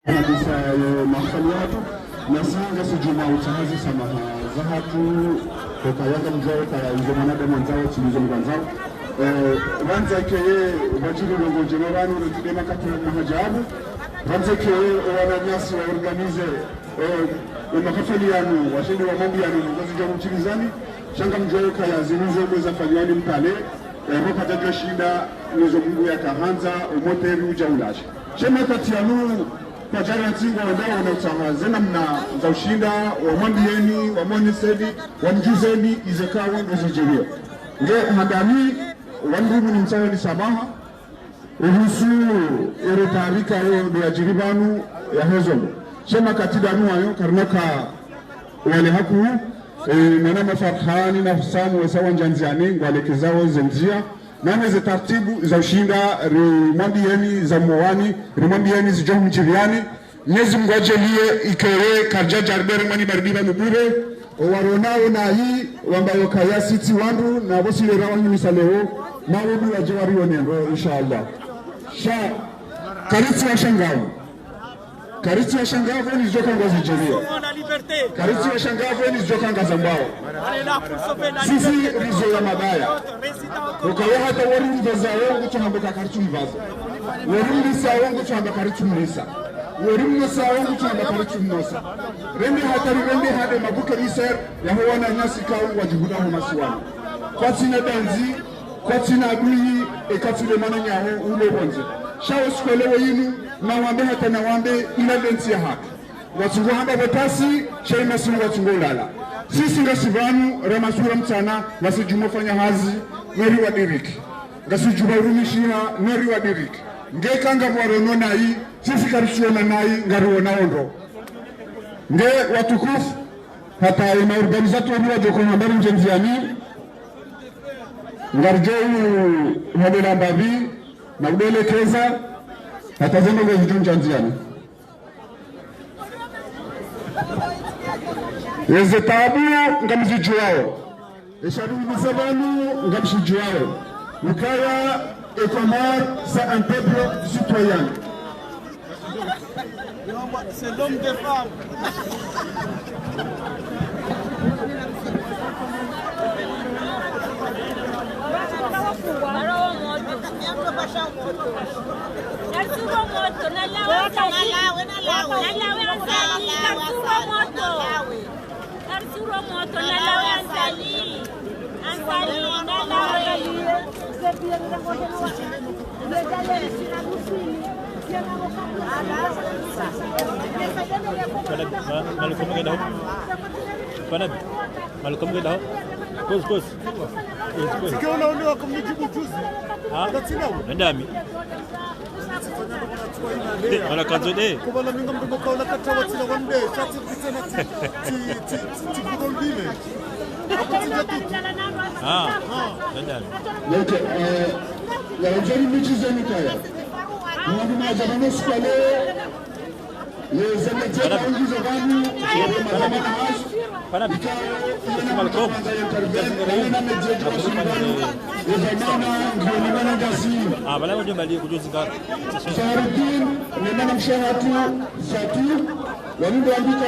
kabisa mahali watu na sanga sijuma utahazi samaha zahatu toka yanga mzao kwa ingo mwanadamu mzao chilizo mwanzao wanza keye wajiri longo generani urutide makatu mahajabu wanza keye wananyasi wa organize makafali yanu washindi wa mambi yanu ngozi jamu chilizani shanga mjao kaya zinizo mweza fanyani mtale roka tajwa shinda nizo mungu ya kahanza umoteri uja ulashi shema kati yanu kwa jana tingo wandao wanautangazena mna za ushinda wamambieni wamonisedi wamjuzeni izekawa ngezijirio nge handani wandumu ni msawa ni samaha uhusu ere tarika ya jiribanu ya hezombo shema katida nuwayo karnoka wale haku nana mafarhani na husamu wesawa njanziani ngwalekezao zemzia nane ze tartibu za ushinda rimwambieni za mwani rimwambieni zijohu mchiriani nyezi mgwajelie ikere karja jarbere mani barbiba mubure waronao na hii wambayo kaya siti wandu na bosile rawanyu misaleo na wudu wa jawari wanengo inshallah sha kariti wa shangavu kariti wa shangavu ni joka ngazi jelia kariti wa shangavu ni joka ngaza mbao sisi rizo ya madaya ukawa hata warimba za wangu tuhambeka karitu mvaza warimba sa wangu tuhambeka karitu mnisa warimba sa wangu tuhambeka karitu mnosa rembi hatari rembi hade mabuke miser ya huwana nyasi kaungu wajihudahu masuwana kwa tina danzi kwa tina adui ekatule mana nyaho ule bonze shawo skwelewe yinu na wambe hata na wambe iladensi ya haki watungu hamba botasi shaima sinu watungu ulala sisi ngasivanu ramasura mtana wasijumofanya hazi neri wa diriki ngasijuma urumishia neri wa diriki ngeka ngabwarono nai sisi karishuona nai ngaruona ondo nge watukufu hata ina organizatori wa joko nambari mjenziani ngarjou hodela mbavi na udelekeza hata zendo ngezitu mjenziani Yeze tabu ngamzijuao Esharu misabanu ngamzijuao Ukaya Ekomar c'est un peuple citoyen. C'est l'homme des femmes. Arturo Moto na lawe Ansali na lawe Malcolm ke daw? Panad? Malcolm ke daw? Kus. Sikio unaolewa kumjibu juzi. Katina. Ndami. Wala kanzode. Kubala minga mdomo kaula katawa tina one day. Chati kitana ti kudolbile. Ndami. Yote ya njani michize nikaya mwadi majabano skale lezemete kaungizo vanu mazama hash Panad. Malcolm. Bala wajo mali kujuzi ka. Sharuddin nemana mshahatu Fatu walindo andika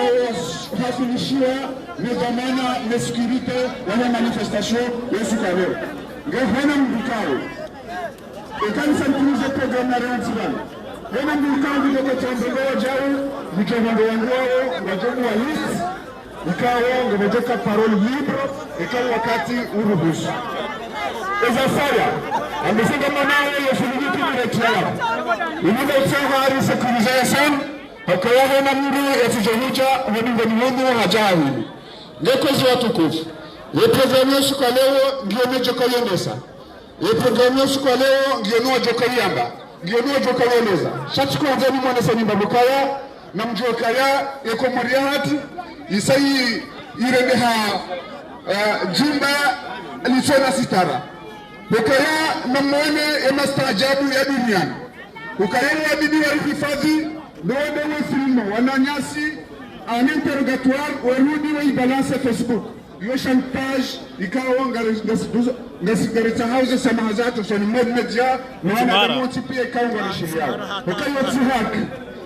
hasilishia nizamana na security wana manifestation yesu kaleo ngehana mbikao ekanisa mtumize program na ranzibana hena mbikao ndiko tambego jao mkevando wangwao wajomu wa list ikawa ngometoka parole libre ikawa wakati uruhusu ezafaya amesema mwanao yashiriki direktia inaweza kusema hali securization hakawa na mtu yasijohuja hadi ngoni hajawi ngekozi watukufu ye programu yesu kwa leo ndio nejokoyendesa ye programu yesu kwa leo ndio no jokoyamba ndio no jokoyeleza shachiko zeni mwana sani babukaya na mjokaya yako muriahati isai ireneha jumba lisona sitara bukaya na mwene ya mastaajabu ya duniani ukaya wa bibi wa hifadhi ndio wa filmu wananyasi un interrogatoire warudi wa ibalance Facebook yo chantage ikawa ngasigarita house samahazato so ni media na wana demoti pia ikawa ngashiria ukayo tihak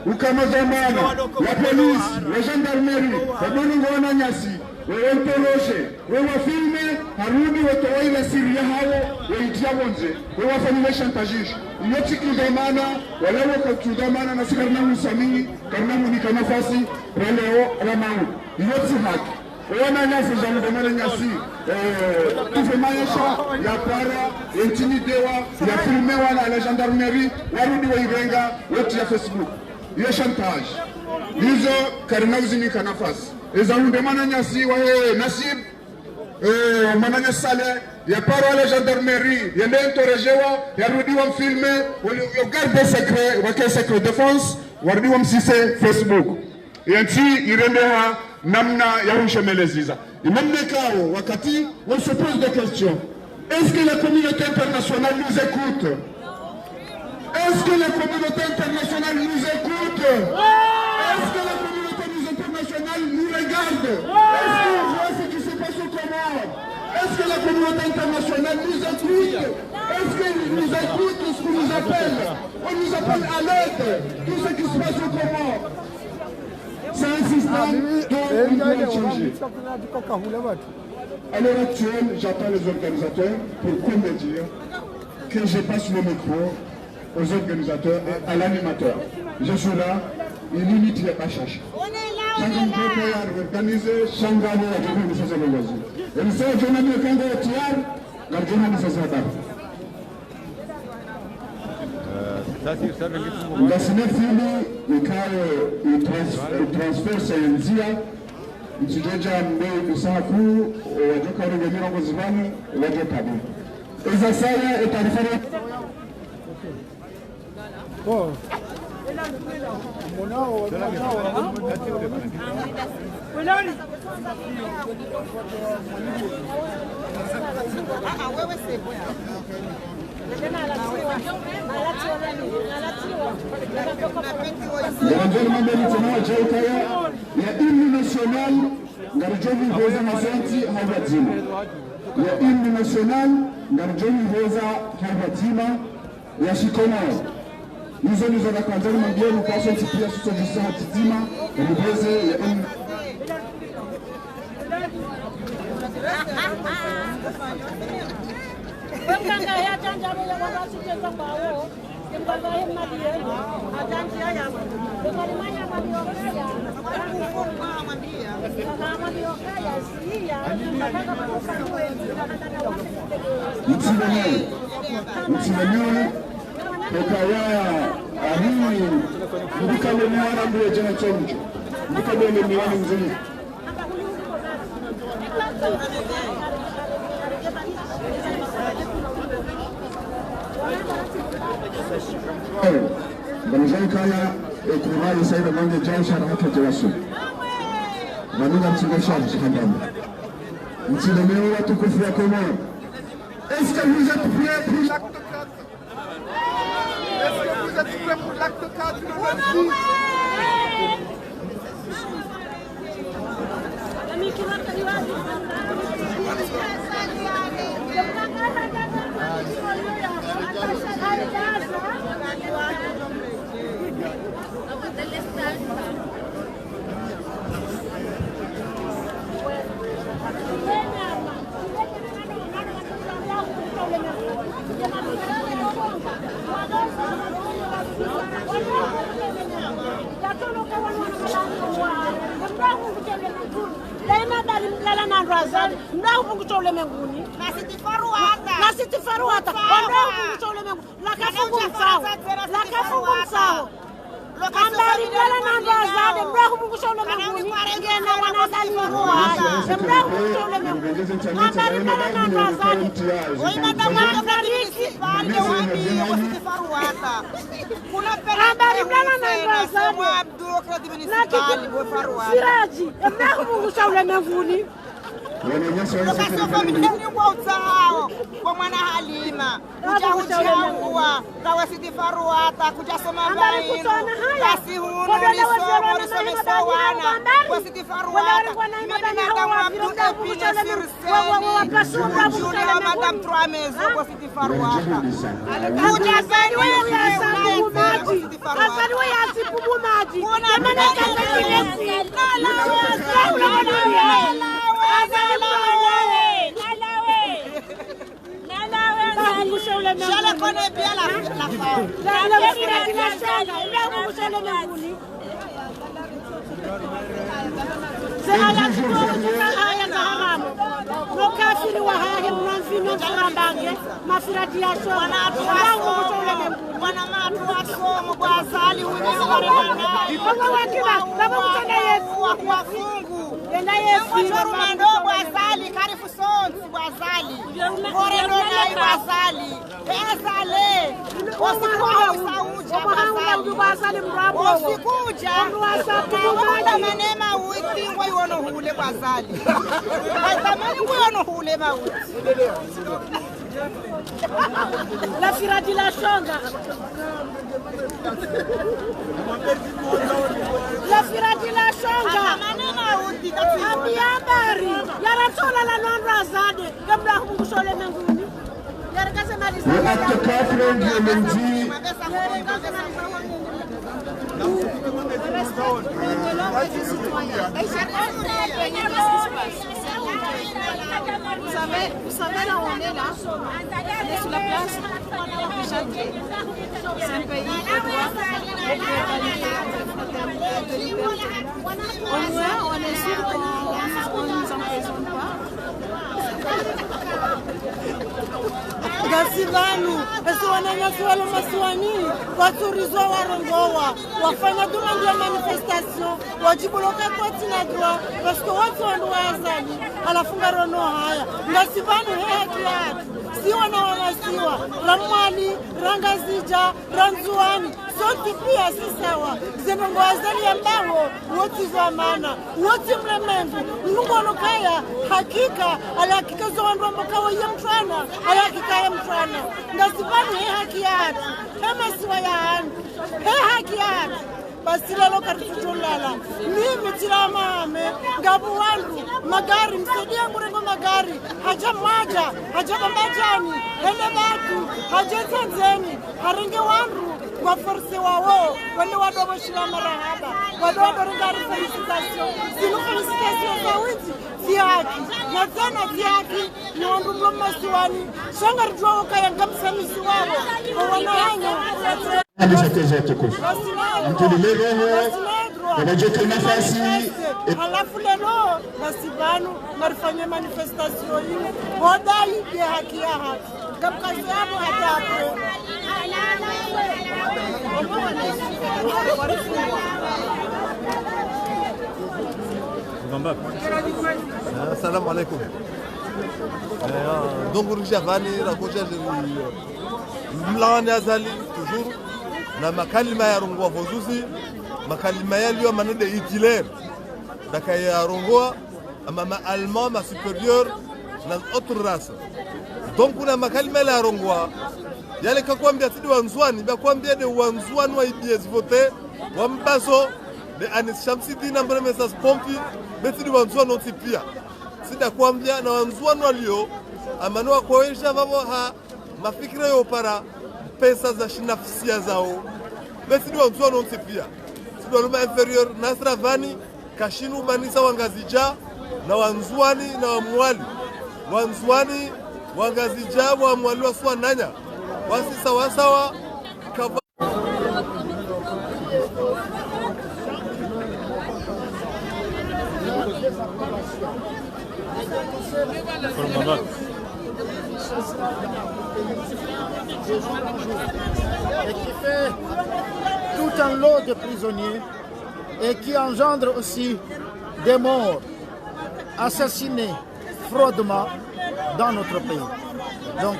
ukama zamana la polisi la gendarmerie wabongo wananyasi wawentoloshe wawafilme harudi watowai la siri ya hao waitia wonze wawafanyile chantajish yoti kudamana walawo kudamana na sikarna musamini karna munika nafasi releo ramau yoti haki wana nyasi za mdomana nyasi tufe maisha ya para intimidewa ya filmewa na la gendarmerie warudi wairenga woti ya Facebook ye chantage hizo karna uzinika nafasi eza mdomana nyasi wa nasib mananya sale ya para la gendarmerie ya lentorejewa ya rudi wa filme yo garde secret wa secret défense warudi wa msise Facebook yanti irendeha namna ya ushemeleziza imemnekao wakati on se pose des questions. Est-ce que la communauté internationale nous écoute? Est-ce que la communauté internationale nous écoute? Est-ce que la communauté internationale nous regarde? Est-ce qu'on voit ce qui se passe au Comores? Est-ce que la communauté internationale nous écoute? Est-ce qu'ils nous écoutent ce qu'on nous appelle? On nous appelle à l'aide, tout ce qui se passe au Comores. C'est un système dont on doit changer. À l'heure actuelle, j'attends les organisateurs pour qu'on me dire que je passe le micro aux organisateurs et à l'animateur. Je suis là, il limite les pachaches. Changam Jokoyar organiser, Changam Jokoyar faisait le loisir. Et le seul journaliste qui est tiers, la journaliste faisait d'art. La Sénéfili, il transfère ses nzia, mchijeja mbeu usaku, wajoka urengemira ngozivani, wajokabu. Eza saya etarifari. L'Évangile Mandela Jaikaya, ya hymne national, Ngarjovi Voza Masanti Hawatima. Ya hymne national, Ngarjovi Voza Hawatima, ya Shikomao. Hizo nizo na kwanzani mwambie mkasha tipia suto jisa hatitima, ya mubeze ya hymne. Wenganga ya tanjaro ya wabasi teka bawo, wenganga ya madiye, atanjia ya wenganga madiyo kaya, wenganga madiyo kaya siya, wenganga Mtsimamiwe Kokaya ahini mbikale mwana mbwe jana chomjo mbikale miwani mzuri Banjai kaya ekurali saida mange jausha na hata jawasu Manina mtsimesha mshikandama Mtsimamiwe watu kufia Komoro. Est-ce que vous êtes prêts pour l'acte 4? Est-ce que vous êtes prêts pour l'acte 4 de notre vie? ukasofamilianiuwautsahawo kwa mwana Halima kujahujaua kawasitifaruata kujasoma mainu kasihunurisomorisomeshawana kwasitifaruata mimi madam Abdu epine sirseni julia madam Tramezo kwasitifaruata Jale kone bien la Mokafiri wa hahe mwanfino mfurambange mafirati ya shoga wana matu wa somo kwa zali uwezo wa rehana baba kutenda Yesu wa fungu tenda Yesu kwa rumando kwa zali karifu sonsi kwa zali kore nona kwa zali ezale usikuja wanda manema uiti ngwa yuono hule kwa zali watamani nguyono hule mauti la firati la shonga la firati la shonga ambiambari yaratola la nondo azade kabla kumshole menguni yarikase maliza Vous savez, là où on est là, on est sur la place de Châtelet. C'est un pays de droit, de liberté. Au moins, on est sûr qu'on ne nous emprisonne pas. Gasivanu, esiwananyasiwa lo masiwani, waturizwa warongowa, wafanya demande ya manifestation, wajibuloka koti na droit, parce que watu wandu wazali, alafunga rono haya. Gasivanu heki yatu, siwa na wanasiwa, ramwali, rangazija, ranzuani, sote pia si sawa. Zenongo wazali ambao, wote zamana, wote mlemengu, nungono kaya, hakika, alakika zoandwa mkawa ya mtrana, alakika ya mtrana. Ngasivanu haki yatu, hema siwa ya hanu, haki yatu. Basi lalo karutulala, mimi tirama ame, gabu wandu, magari, msadia ngurengo magari, haja maja, haja bambajani, hele batu, haja zanzeni, haringe wandu, waforse wawo, wende wadobo shila marahaba, wadobo ringari felicitation, sinu felicitation za winti, ziyaki, na zena ziyaki, ni wandu mloma siwani, shanga rujua waka ya gamsa misiwabo, wawana hanya, halafu lelo nasibanu marifanya manifestation hii hodai ya haki ya haki kapkazi hapo hatapo Assalamu alaikum. Donc Rujavani rakoja mlani azali toujours na makalima ya rongoa vozuzi makalima yaliyo manede itilaire daka ya rongoa ama ma allemand ma supérieur na autre race donc kuna makalima ya rongoa yale kakwambia tidi wanzwani bakwambia de wanzwani wa IBS vote wa mbaso de Anis Shamsidina mbremesa pompi betidi wanzwani otipia sida kwambia na wanzwani walio amanua kuoesha vavo ha mafikira yo para pesa za shinafsia zao betidi wanzwani otipia sida luma inferior Nasra Vani kashinu manisa wangazija na wanzwani na wamwali wanzwani wangazija wa mwali wa suwa nanya wasi sawa sawa kava et qui fait tout un lot de prisonniers et qui engendre aussi des morts assassinés fraudement dans notre pays. Donc,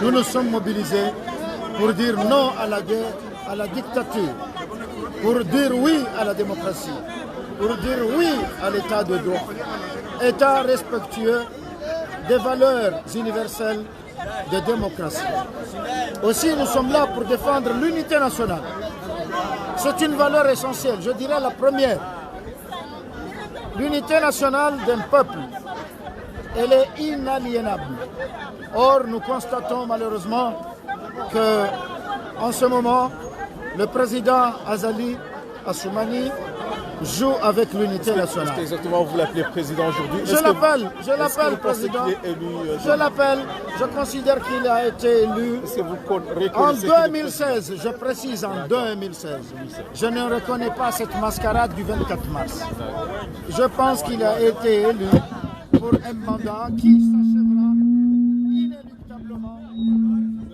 nous nous sommes mobilisés pour dire non à la guerre, à la dictature, pour dire oui à la démocratie. pour dire oui à l'état de droit, état respectueux des valeurs universelles de démocratie. Aussi, nous sommes là pour défendre l'unité nationale. C'est une valeur essentielle, je dirais la première. L'unité nationale d'un peuple, elle est inaliénable. Or, nous constatons malheureusement que, en ce moment, le président Azali Assoumani joue avec l'unité nationale. Est-ce qu'exactement vous l'appelez président aujourd'hui? Je l'appelle président. Je l'appelle. Je considère qu'il a été élu en 2016. Je précise en 2016. Je ne reconnais pas cette mascarade du 24 mars. Je pense qu'il a été élu pour un mandat qui s'achèvera inéluctablement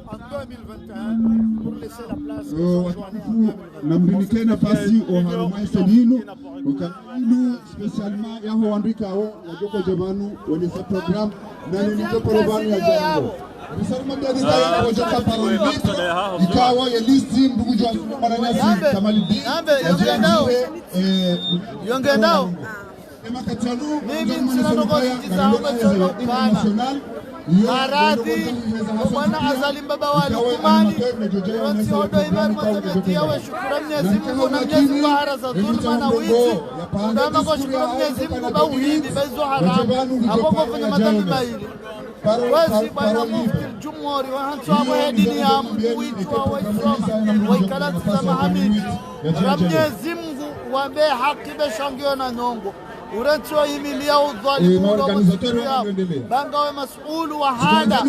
en 2021 pour laisser la place nambilike nafasi oharumai selinu ukainu spesialma ya hoandikao wajoko jemanu wenisa program na ninijo porobanu ya jango Bisaruma mbiagiza ya wajaka parambit ikawa ya listi ndugu jwa mananyasi Kamalidi yonge nao mimi sinanogoti kizao international Aradi, Mwana Azali Baba wa Lukumani, Wansi Odo Iberu Mazemetia wa shukura Mwenyezi Mungu na Mwenyezi Mungu hara za dhulma na wizi. Ndama kwa shukura Mwenyezi Mungu ba uhidi, bezu haramu, aboko kwenye madhambi maili. Wezi bwana mufti Jumhuri wa hantu hapo hedini ya mwitu wa waisoma, waikalati za mahamidi. Na Mwenyezi Mungu wambe haki beshangio na nongo. Urencho himilia udhalimu wa masukuru yao banga we mas'ulu wa hada wa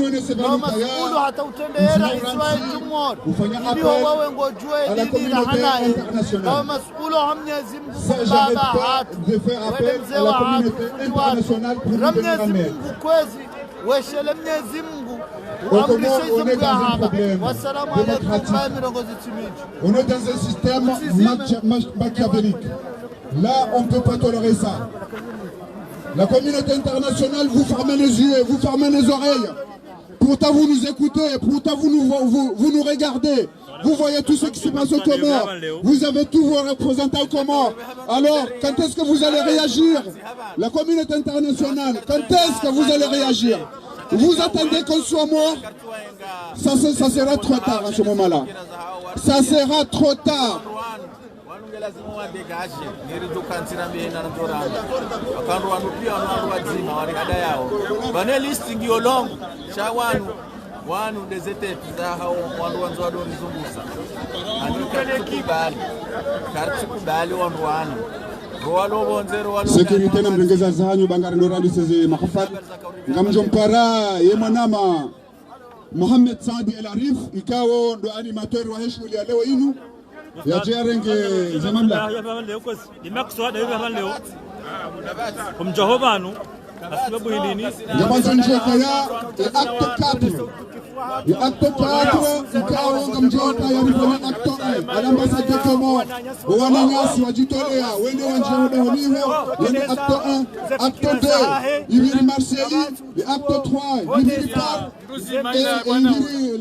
mas'ulu hata utendera Israel Jumhur ili wawe ngojue ili rahanae wa mas'ulu wa Mwenyezi Mungu baba hatu wele mzee wa hatu wa Mwenyezi Mungu kwezi weshele Mwenyezi Mungu uamrishe izimu ya haba. Wassalamu alaikum wa mirongozi timiji. On est dans un système machiavélique. Là, on ne peut pas tolérer ça. La communauté internationale, vous fermez les yeux, vous fermez les oreilles. Pourtant, vous nous écoutez, pourtant, vous nous regardez. Vous voyez tout ce qui se passe au Comores. Vous avez tous vos représentants au Comores. Alors, quand est-ce que vous allez réagir? La communauté internationale, quand est-ce que vous allez réagir? Vous attendez qu'on soit mort? Ça sera trop tard à ce moment-là. Ça sera trop tard. lazima wadegaje ngiri dukanzira mbena na toranga akandu wanu pia wanu wazima wali hada yao bane listing yo long sha wanu dezete za hao wanu wanzo wadoni zungusa anikale kibali karti kubali wanu roalo bonzero walo sécurité na mrengeza zanyu bangara ndorandi seze mahafad ngamjompara ye mwanama Mohamed Saadi El Arif ikawo ndo animateur wa shule ya leo inu ya jerenge zaman la kumjahobanu asibabu hilini jamanzo njoka ya acte 4 ya acte 4 ikawo ngamjoka ya rifanya acte 1 alambasa jekomo wananyasi wajitolea wende wanjehoda honiwe wende acte 1 acte 2 ibiri Marseille ya acte 3 ibiri par et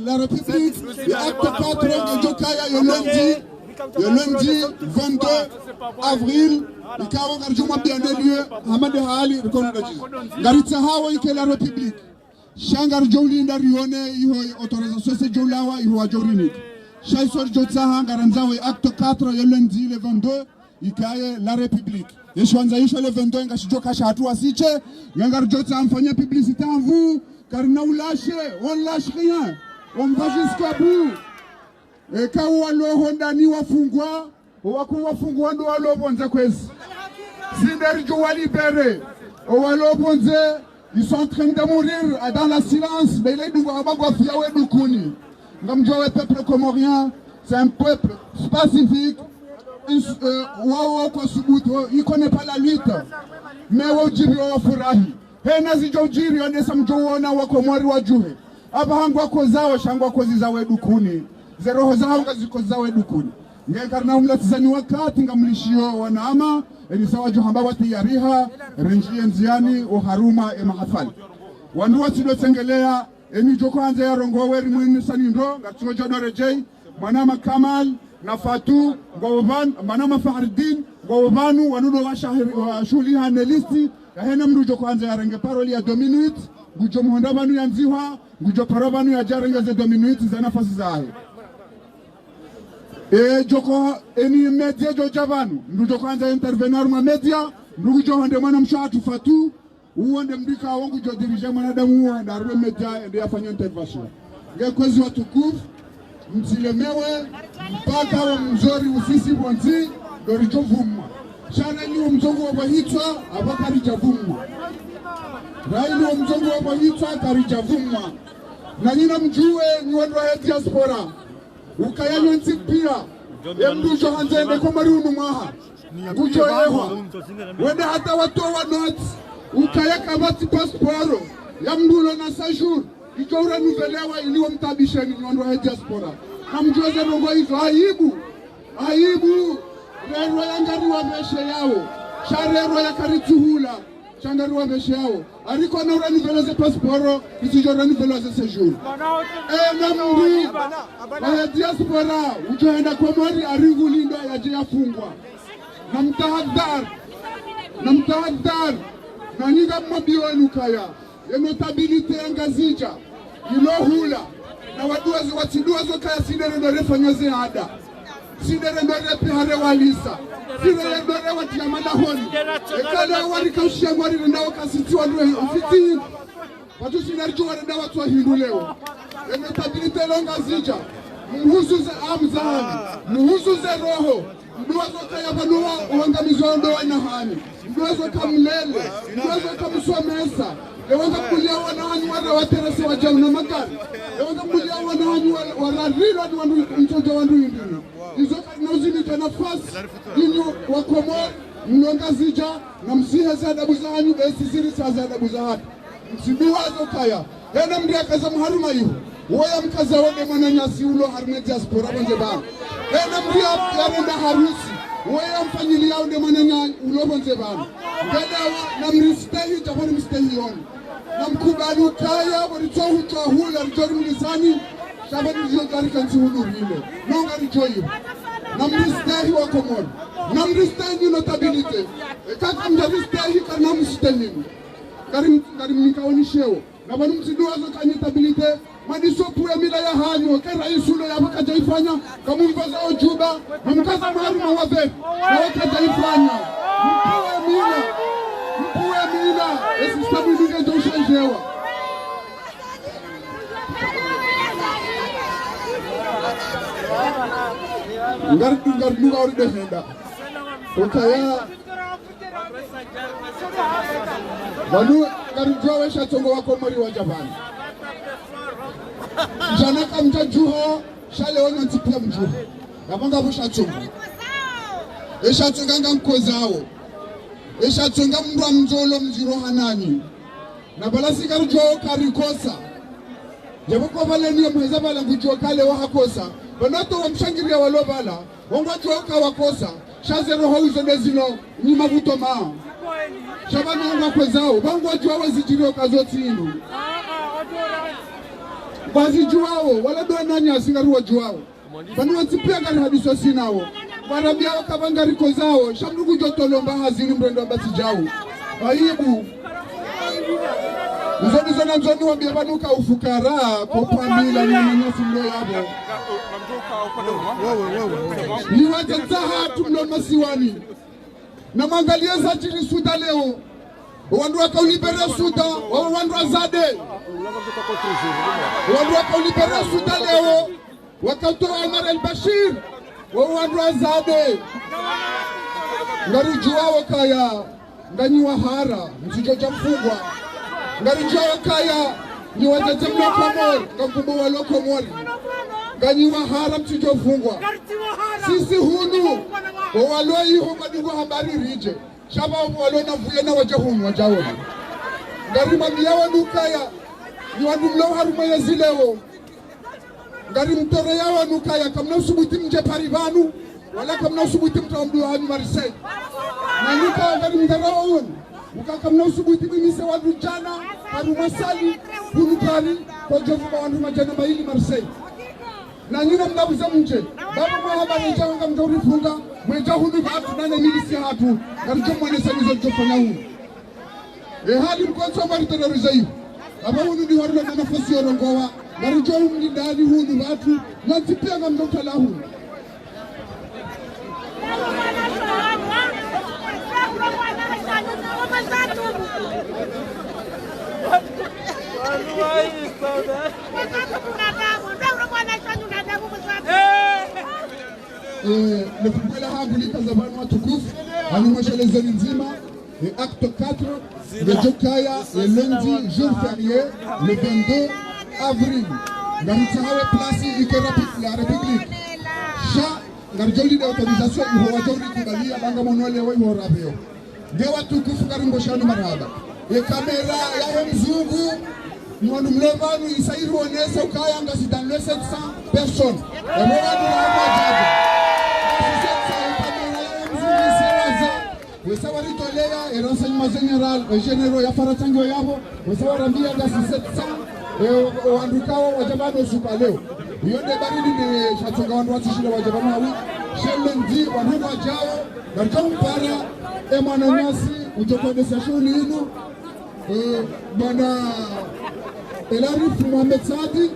la République et acte 4 njokaya le lundi 22 avril ikawa ngarjuma biandelieu hamade hali rekondaji ngaritsa hawa ike la République shangar jowli ndarione iho autorisation se jowlawa iho jowrini shaisor jotsa ngaranzawe acte 4 le lundi le 22 ikaye la République yeshwanza isho le 22 ngashijoka shatu asiche ngar jotsa amfanya publicité en vous car on lâche rien, on va jusqu'à bout. Et quand on a hondani wafungwa, wafungwa ndo walobonza kwezi. Sinderjo walibere, walobonze, ils sont en train de mourir dans la silence, mais les douabagwafiawe dukuni. Ngamjowe peuple comorien, c'est un peuple pacifique. Il connaît pas la lutte, mais wajibi wafurahi. Hena zijojiri onesa mjouona wako mwari wajuhe aba hangu wako zao shangu wako zizawe dukuni zeroho zao ngaziko zawe dukuni ngekarna umlatizani wakati ngamlishio wanama elisawa juhamba wati yariha renjie nziani uharuma mahafali wandu wasido tengelea eni joko hanze ya rongowe rimwini sanindo ngatuo jodore jay mwanama Kamal na Fatu Ngovan Manama Fahardin Govanu wanudo wa shuli hanelisti yahena mrujo kwanza ya renge paroli ya dominuit gujo muhondabanu ya nziwa gujo parabanu ya jarenge ze dominuit za nafasi zae joko eni media jo javanu mrujo kwanza intervenar ma media mrujo honde mwana mshatu Fatu uonde mdika wangu jo dirije mwanadamu wa ndarwe media ende yafanya intervention ngekwezi watukufu msilemewe mpaka wa mzori usisi bonzi doricho vumwa shana ni mzongo wa bahitwa abakari javumwa raili wa mzongo wa bahitwa kari javumwa na nina mjue ni wadu wa diaspora ukayanywa nsipia ya mdujo hanzende kwa mariunu maha kujo ewa wende hata watowa not ukayaka bati pasporo ya mdulo na sajur ikiwa nuvelewa iliwa mtabisheni ni wadu wa diaspora na mjueze nongo hizo aibu rero yangari wa meshe yao sharero ya karituhula shangari wa meshe yao ariko na urani veloze pasporo isijorani veloze sejur na mdi wa diaspora ujoenda kwa mwari arigu lindo yaje yafungwa na mtahadhar na nyinga mwabiwenu kaya yenotabilite yangazija ilohula na waduwazi watiduwazo kaya sidere ndore fanyoze ada sidere ndore pihare walisa sidere ndore watiyamada honi ekada warika ushiyangwari rendawa kasiti wanduwe ufiti watu sinaricho warenda watu wa hindu leo yenotabilite longa zija muhusuze amzahani muhusuze roho mduwazo kaya vanuwa uangamizo ndoa inahani mduwazo kamlele mduwazo kamusomesa Ewanga kulia wanahani wale waterese wajauna magari. Ewanga kulia wanahani wararilo ni wandu mtoto wandu indini. Izo kazinozini tanafasi inyo wakomo mlonga zija na msihe za adabu za hanyu besi siri sa za adabu za hatu. Msiduwazo kaya. Hena mdia kaza mharuma ihu. Uwaya mkaza wade mananyasi ulo harume diaspora bonze bana. Hena mdia yarenda harusi. Uwaya mfanyili yao de mananya ulo bonze bana. Gadawa na mristehi jafari mstehi yoni. Na mkubali kaya walichohu chahula rijori mlisani shabani rizio karika nsi hulu hile nonga rijoyu na mristehi wa komori na mristehi notabilite kaka mjaristehi karna msitenini karim nikaonisheo na banu msiduwazo kanyetabilite madisopu ya mila ya hanyo kera isulo ya waka jaifanya kamu mbaza ojuba na mkaza maharuma wabe na waka jaifanya mpuwe mila esi sabu nige joshanjewa ngar nuga ori defenda ukaya banu ngar shatongo wako mori wa Japan jana kamja juho shale wana ntipia mjuho yabanga busha chongo eshatonga nkozao eshatonga mndwa mjolo mjiro hanani na balasi karjo karikosa jaboko vale niyo mweza bala ngujo kale wahakosa banato wamshangiria walobala wangwajo kawakosa shaze roho hizo ndezino ni mavuto ma shabana wangwa kwezao bangwajo wazijirio kazoti inu bazi juwao wala do nani asingaruwa juwao banu watipia gari hadiso sinao barabia wakabanga riko zao shamdugu jotolomba hazini mrendo basi jao aibu nzoni wambia banuka ufukara kwa pamila ni manyasi mlo yabo ni wajazaha tumlo masiwani na mangalia za chini suda leo wandu wakaulibere suda wandu wazade wandu wakaulibere suda leo wakatoa Omar al-Bashir wandu wazade ngari juwao kaya ngani wahara msijoja mfugwa ngari juwao kaya ni wajaze mlo komori ngakumbu walo komori ngani wahara msijo mfungwa sisi hunu walo iho madugu habari rije shaba walo na vuye na wajahunu wajawoni ngari mamia wanukaya ni wandu mlo haruma ya zileo ngari mtore ya wanukaya kamna usubuti mje parivanu wala kamna usubuti mtamdu hanu marisei na nika ngari mtarawaun ukakamna usubuti bimise wandu jana haruma sali hunu pari kwa jovu wandu majana maili marisei na nyina mnabuza mje baba mwahaba nijanga mjori funga mweja hudu hatu nane milisi hatu ngarijo mwane samizo jofanya huu hali mkwanso mari teroriza hiyo aba hudu ni warila na nafasi yorongowa ngarijo humni ndani hudu hatu nantipia nga mjotala huu Nafungula hangu lika zabanu watukufu animoshelezeni nzima acte 4 de Jokaya le lundi jour férié le 22 avril ngaritahawe place ikerapik la République sha ngarjoli de autorisation iho wajoli kubalia banga monole wa iho rabio de watukufu ngarimboshano marhaba kamera ya mzungu mwana mlevanu isairu onesa ukaya ngasi dans les 700 personnes et moi Wesawari tolea et renseignement général ya faratangio yabo wesawarambia ngasi 700 wandukao wajabano supaleo yonde baridi ni shatonga wandu watishile wajabano hawi shelendi wandu wajao garjompara emana nyasi utokode seshoni inu bwana Elarif Mohamed Saadi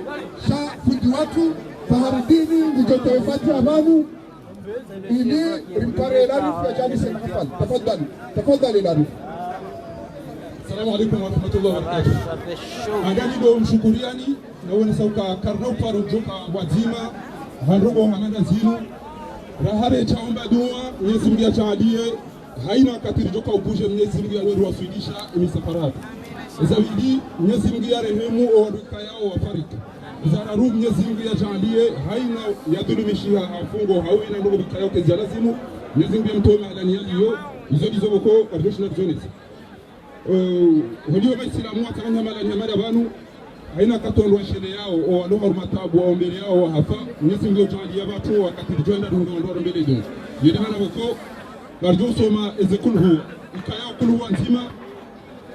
sha fundi watu Faharidini nijotewefati abanu ili rimpare Elarif ya jani sena hafal tafadhali Elarif. Assalamu alaikum wa rahmatullahi wa barakatuh. Angani do mshukuriani na wone sauka karnau paru joka wazima hanrugo hamanda zinu rahare chaomba dua Mwenyezi Mungu achaadie haina katiri joka ubuje Mwenyezi Mungu aliruwafidisha imisafarati zawidi Mwenyezi Mungu yarehemu owaduka yao wafariki zararu Mwenyezi Mungu yajalie haina yadhulumishia afungo hawina ndugu bikayao kezalazimu Mwenyezi Mungu mtome alani yaliyo izo boko arjoshna jones hodiyo baislamu atanya malani mara banu haina katondwa shele yao o aloha matabu wa mbele yao hafa Mwenyezi Mungu yajalie watu wakati joina ndo mbele ndo yedana boko arjo soma ezekulhu ikayao kulhu nzima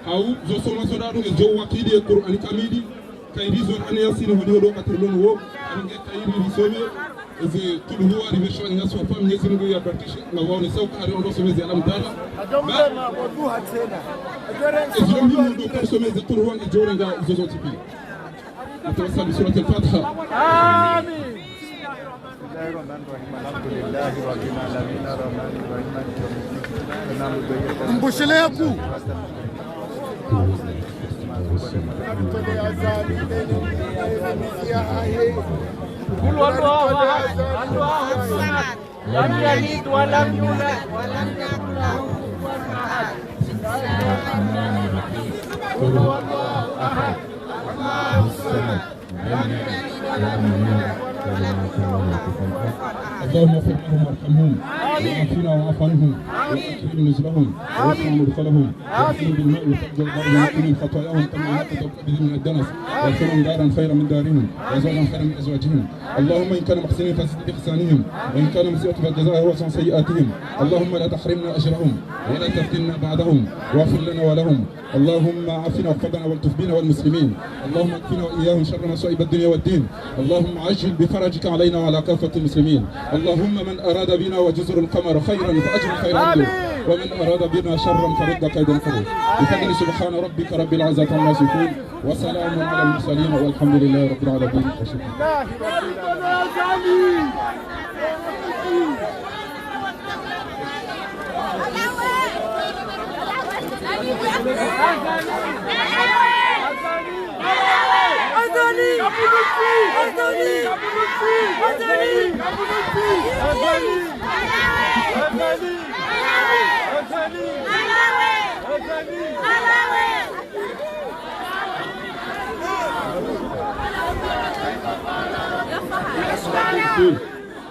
au zosoma sodadu ngejo wakili Qur'an kamili kairizo ane yasini hodiyo do katirlon wo ange kairi risome eze kulhu ariveshwa ngaso fa Mwenyezi Mungu ya barikisha na waone sauka ari ndo somezi alam dala adombe na boduha tena eze mimi ndo kusomeza kulhu ngejo nga zozo tipi atawasali surat al-Fatiha amin mbushele yaku قل والله احد لم يلد ولم يولد ولم يكن له كفوا احد قل والله احد الله الصمد لم يلد ولم يولد ولم يكن له كفوا احد اللهم اغفر لهم وارحمهم وعافنا واعف عنهم واكرم نزلهم ووسع مدخلهم واغسلهم بالماء والثلج والبرد من خطاياهم كما نقض بهم من الدنس واغفرهم دارا خيرا من دارهم وزوجا خيرا من ازواجهم اللهم ان كانوا محسنين فزد باحسانهم وان كانوا مسيئة فالجزاء وسع سيئاتهم اللهم لا تحرمنا اجرهم ولا تفتنا بعدهم واغفر لنا ولهم اللهم عافنا واغفرنا والطف بنا والمسلمين اللهم اكفنا واياهم شر مصائب الدنيا والدين اللهم عجل بفرجك علينا وعلى كافة المسلمين اللهم من أراد بنا وجزر القمر خيرا فأجر خيرا عنده ومن أراد بنا شرا فرد كيد القبر بفضل سبحان ربك رب العزة عما يصفون وسلام على المرسلين والحمد لله رب العالمين وشكرا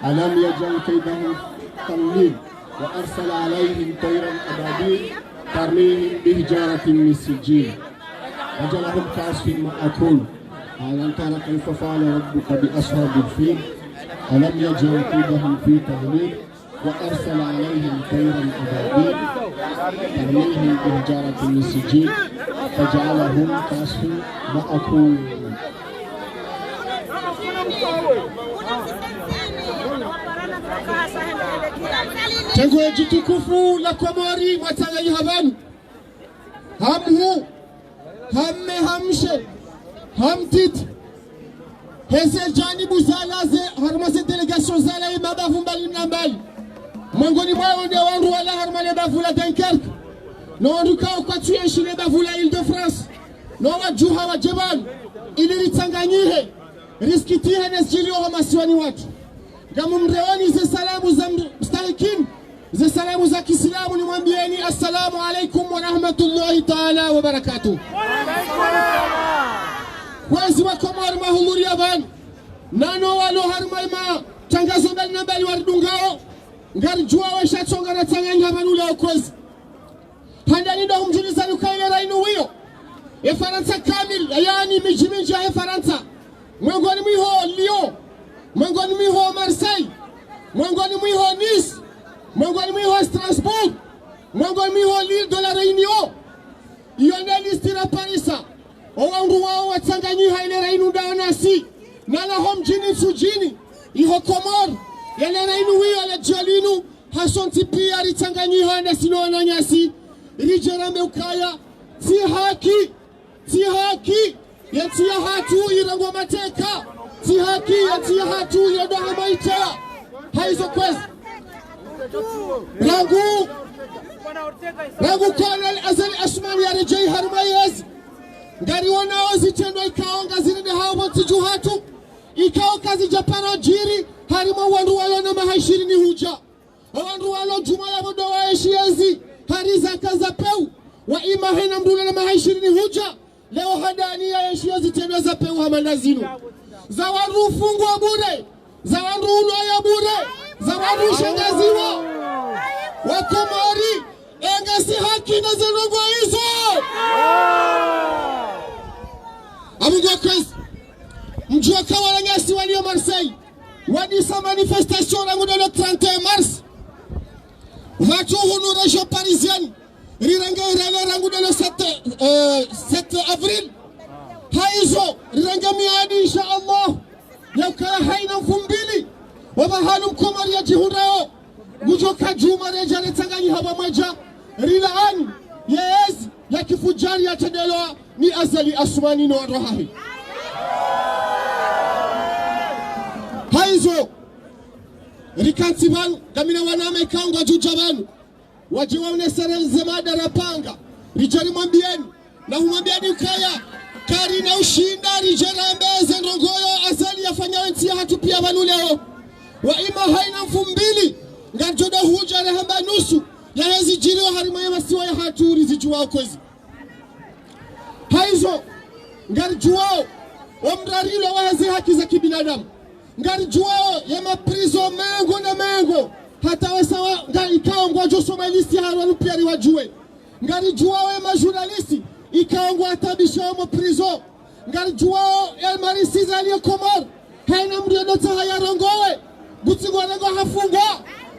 ألم يجعل كيدهم تضليل وأرسل عليهم طيرا أبابيل ترميهم بحجارة من سجيل وجعلهم كعصف مأكول ألم تر كيف فعل ربك بأصحاب الفيل ألم يجعل كيدهم في تضليل وأرسل عليهم طيرا أبابيل ترميهم بحجارة من سجيل فجعلهم كعصف مأكول Tangu jitukufu la Komori Mwatangani Havanu Hamhu Hamme Hamshe Hamtit Heze janibu zalaze harmase delegation zala imabavu mbali mbali Mwangoni mwao ndia wangu wala harmale bavu la Dunkerque No wangu kao kwa tuye shile bavu la Ile-de-France No wajuha wa Jebal ili litanganyihe riskitihe nesjilio wa masiwani watu Gamu mreoni ze salamu za mstahikini ze salamu za Kiislamu nimwambieni assalamu alaikum wa rahmatullahi ta'ala wa barakatuh. Wezi wa Komori mahumuri avan nano walo harmaima tangazo mbali na mbali waridungao ngari jua wesha chonga na tangani havanula okozi handani ndo humjuliza nukaile rainu wiyo Faransa kamil yani miji ya Faransa mwengoni mwiho Lyon mwengoni mwiho Marseille mwengoni mwiho Nice mwengoni mwiho Strasbourg mwengoni mwiho Lille de la Réunion yonde listira Parisa owangu wao watanganyiha ile rainu daonasi nala homjini sujini iho Komor ile rainu wiyo ale jolinu hasonti pia ritanganyiha nesinona nyasi rijerambe ukaya si haki yatia hatu irangwa mateka si haki yatia hatu irodo hamaita haizo kwezi rangu Colonel Azali Asmani ya rejei harumayezi ngari wanao zitendo ikao ngazini de hao motiju hatu ikao kazi japano jiri harima wandu walo na mahaishiri ni huja wandu walo juma ya modo wa eshiezi hariza kaza peu wa ima hena mdula na mahaishiri ni huja leo hadani ya eshiezi tendo za peu hamandazinu za wandu ufungu wa bure za wandu ulo ya bure za wandu shangaziwa wa Komori engasi haki na zenongo hizo Amugwa kwezi mjua kawa nyasi walio Marseille wadisa manifestation rangu dolo 31 mars watu hunu région parisienne rirange urele rangu dolo 7 avril haizo rirange miadi insha Allah yaukaya haina mfumbili wabahalu Komori ya jihurao Gujoka juma reja letanganyi haba mweja rilaani yes ya kifujari ya tedelwa ni Azali Asmani no rohahi haizo rikantiban gamina waname kaungwa jujabanu wajiwa unesere zemada rapanga rijari mwambieni na humambieni ukaya kari na ushinda rijerambeze nrongoyo Azali yafanya wentia hatu pia banu leo wa ima haina mfumbili Ngajoda huja rehamba nusu ya hezi jiriwa harima ya masiwa ya haturi zijuwao kwezi haizo ngari juwao omrarilo wa hezi haki za kibinadamu ngari juwao ya maprizo mengo na mengo hata wesawa ngari ikao ngwajo somalisti harwanu piari wajue ngari juwao ya majurnalisti ikao ngwa atabisha wa maprizo ngari juwao ya marisiza aliyo Komor haina mriodota haya rongowe Gutsigwa nengo hafunga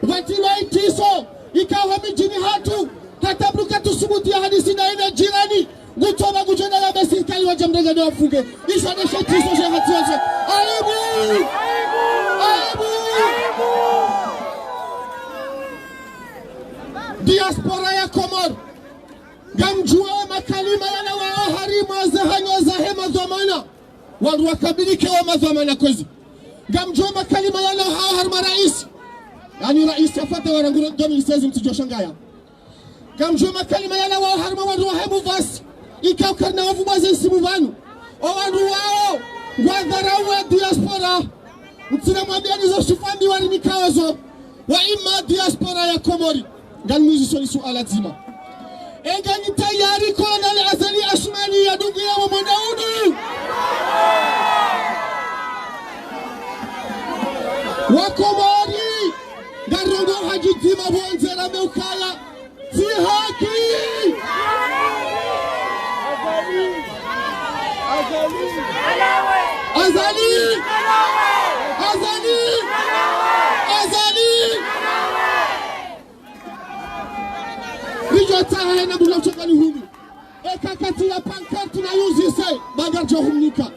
Watilo itiso ikawa mijini hatu hata bruka tusubutia hadisi na ina jirani gutoba gujenda la besi kali waje mdegade wafunge isha deshe tiso shehati waje aibu diaspora ya Komor gamjua makalima yana wao harima zahanyo za hema dhamana wadu wakabilike wa madhamana kwezi gamjua makalima yana hao harima raisi yani rais afate waranguro 2016 mtijoshangaa gamjua makalima yana wao harima wadu wahebu vasi ikao karna wafu baze simu vanu o wadu wao wadharawe diaspora mtina mwambia nizo shufambi wali nikawazo wa ima diaspora ya Komori galmuzi soli suala zima enga nitayari Colonel Azali Asmani ya dungu ya wamonaudu wa Komori Garongo hajitima bonzera meukaya si haki Azali Rijo tahe na bula uchangani hulu eka kati ya pankati na yuzi say bagarjo humnika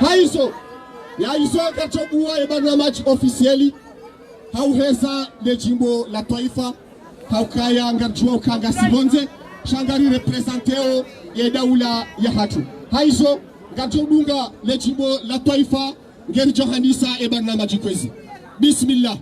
haizo ya hizo kachobua barnamaji officieli hauheza le jimbo la taifa haukaya ngarjua ukanga sibonze shangari representeo ya daula ya hatu haizo ngarjodunga le jimbo la taifa ngeri johanisa barnamaji kwezi. Bismillah.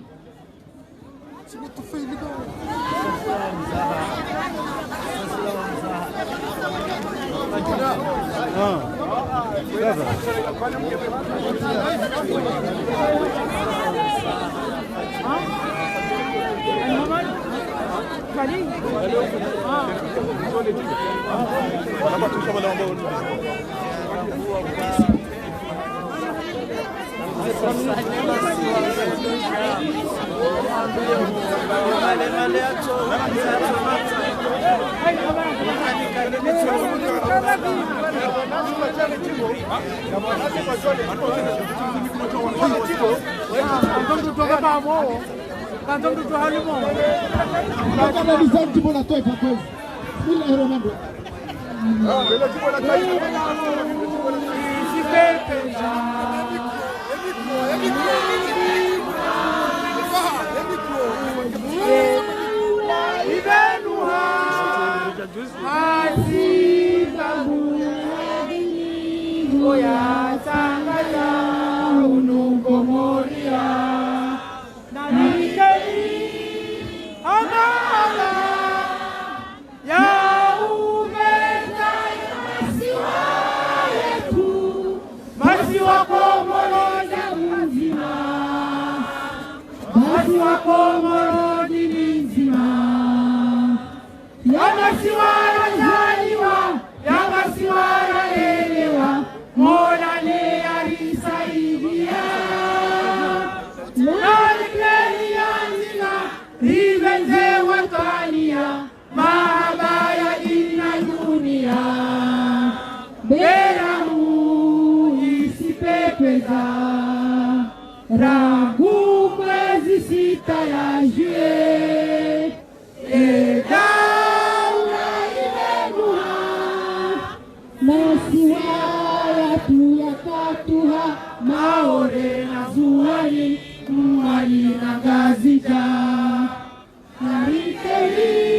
Ragu kwezi sita ya jue Egaura imenuha Masiwaya tuyakatuha Maore na zuwani Mwani na gazija Nariteli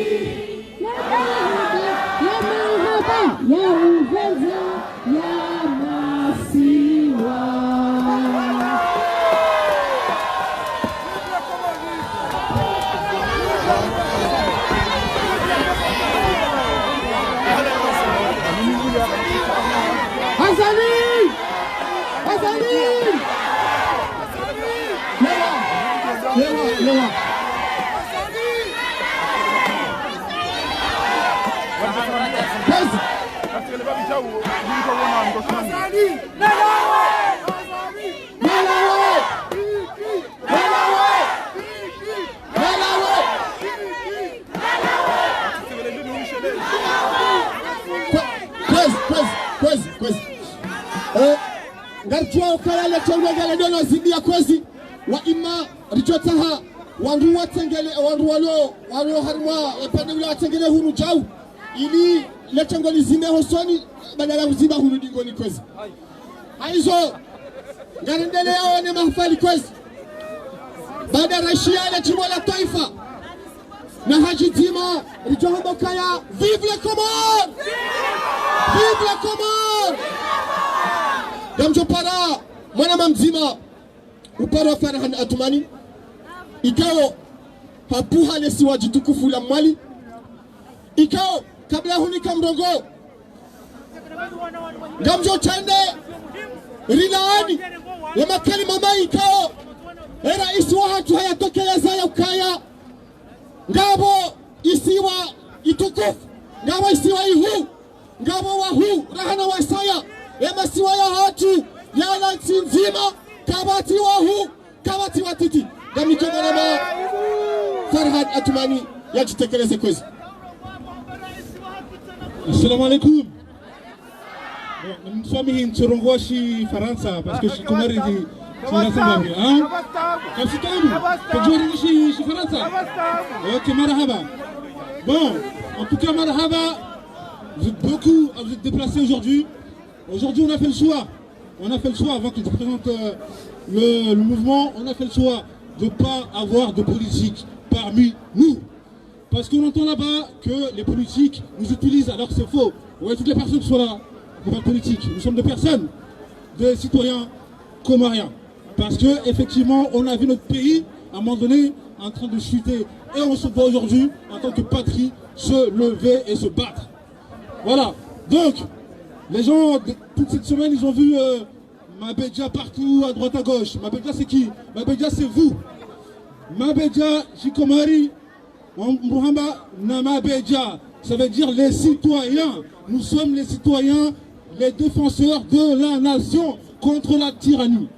Ya mahaba Ya uveza Ya masiwa Azali! Azali! Lewa. Kwezi. Ngarjua ukaya le chongo gale dono zidia kwezi wa ima richotaha wandu watengele wandu walo harma epande ula watengele huru jau ili le chongo lizime hosoni badala kuziba huru dingoni kwezi haizo ngarendele yao ni mahafali kwezi baada rashia le chimbo la taifa na haji dima richohombo kaya vive le Comores vive le Comores Damjo para mwana mamzima upara Farhan Atumani ikao hapuha lesi wajitukufu la mwali ikao kabla hunika mrongo Damjo chande rilaani ya makali mama ikao era isiwa hatu haya tokeleza ya ukaya ngabo isiwa itukufu ngabo isiwa ihu ngabo wa hu rahana wa isaya ema siwa ya hatu ya lansi nzima kabati wa hu kabati wa titi na mikongo Farhan Atumani ya jitekeleze kwezi. Assalamu alaikum. Mswamihi mturongoshi Faransa parce que je suis Comorien hein? Comme c'est toi je Faransa. Ok, marhaba. Bon, en tout cas marhaba. Vous êtes beaucoup à vous être déplacés aujourd'hui. Aujourd'hui on a fait le choix on a fait le choix, avant que je présente le mouvement, on a fait le choix de ne pas avoir de politique parmi nous. Parce qu'on entend là-bas que les politiques nous utilisent alors que c'est faux. Ouais, toutes les personnes qui sont là pour faire politique, nous sommes des personnes, des citoyens comoriens. Parce que effectivement, on a vu notre pays à un moment donné en train de chuter. Et on se doit aujourd'hui, en tant que patrie, se lever et se battre. Voilà. Donc, les gens, toute cette semaine, ils ont vu Mabedja partout, à droite, à gauche. Mabedja, c'est qui? Mabedja, c'est vous. Mabedja, Chikomari, Mouhamba, Namabedja. Ça veut dire les citoyens. Nous sommes les citoyens, les défenseurs de la nation contre la tyrannie.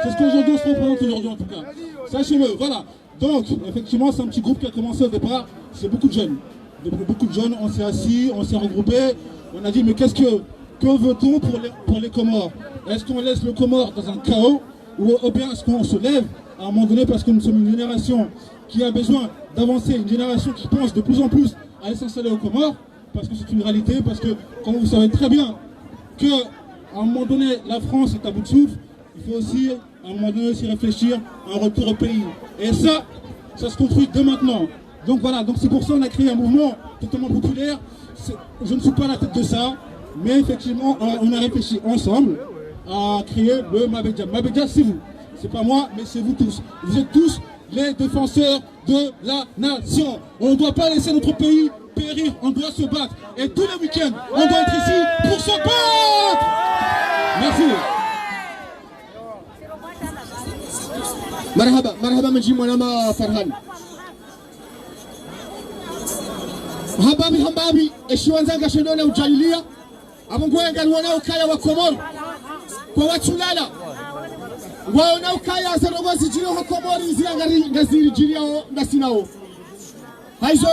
C'est ce qu'aujourd'hui on se représente aujourd'hui en tout cas. Sachez-le, voilà. Donc, effectivement, c'est un petit groupe qui a commencé au départ. C'est beaucoup de jeunes. Beaucoup de jeunes, on s'est assis, on s'est regroupés. On a dit, mais que veut-on pour les Comores? Est-ce qu'on laisse le Comore dans un chaos? Ou bien est-ce qu'on se lève à un moment donné parce que nous sommes une génération qui a besoin d'avancer, une génération qui pense de plus en plus à aller s'installer aux Comores, parce que c'est une réalité, parce que, comme vous savez très bien, qu'à un moment donné, la France est à bout de souffle, il faut aussi, à un moment donné, aussi réfléchir à un retour au pays. Et ça se construit dès maintenant. Donc voilà, donc c'est pour ça qu'on a créé un mouvement totalement populaire. Je ne suis pas à la tête de ça, mais effectivement, on a réfléchi ensemble à créer le Mabedja. Mabedja, c'est vous. C'est pas moi, mais c'est vous tous. Vous êtes tous les défenseurs de la nation. On ne doit pas laisser notre pays périr, on doit se battre. Et tous les week-ends, on doit être ici pour se battre. Merci. Marhaba, marhaba mji mwanama Farhan. Hambabi, eshiwanzanga shendona ujalilia. Abongwenga wana ukaya wa Komoro. Kwa watulala. Waona ukaya zarogozi jiro ho Komori ngaziri jirio ngasinao. Haizo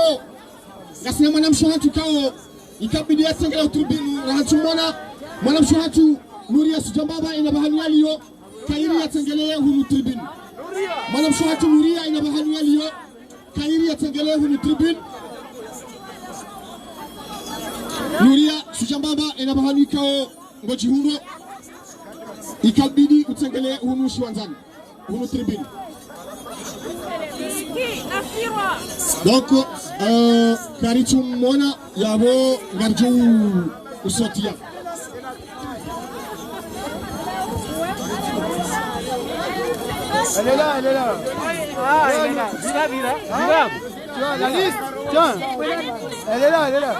gasina mwanamshohatu kao ikabidi atengela utribinu rahatumona mwanamshohatu Nuria Sujambaba inabahani yaliyo kairi atengele hunu tribinu. Mwanamshohatu Nuria inabahani yaliyo kairi atengele hunu tribinu. Nuria Sujambaba inabahani kao ngoji hunu ikabidi utengele hunu shiwanzani hunu tribinu. Donc, Karitu Mona Yabo Garjou Usotia. Elle est là, elle est là. Ah, elle est là. Vira. Tu vois la liste? Tiens. Elle est là, elle est là.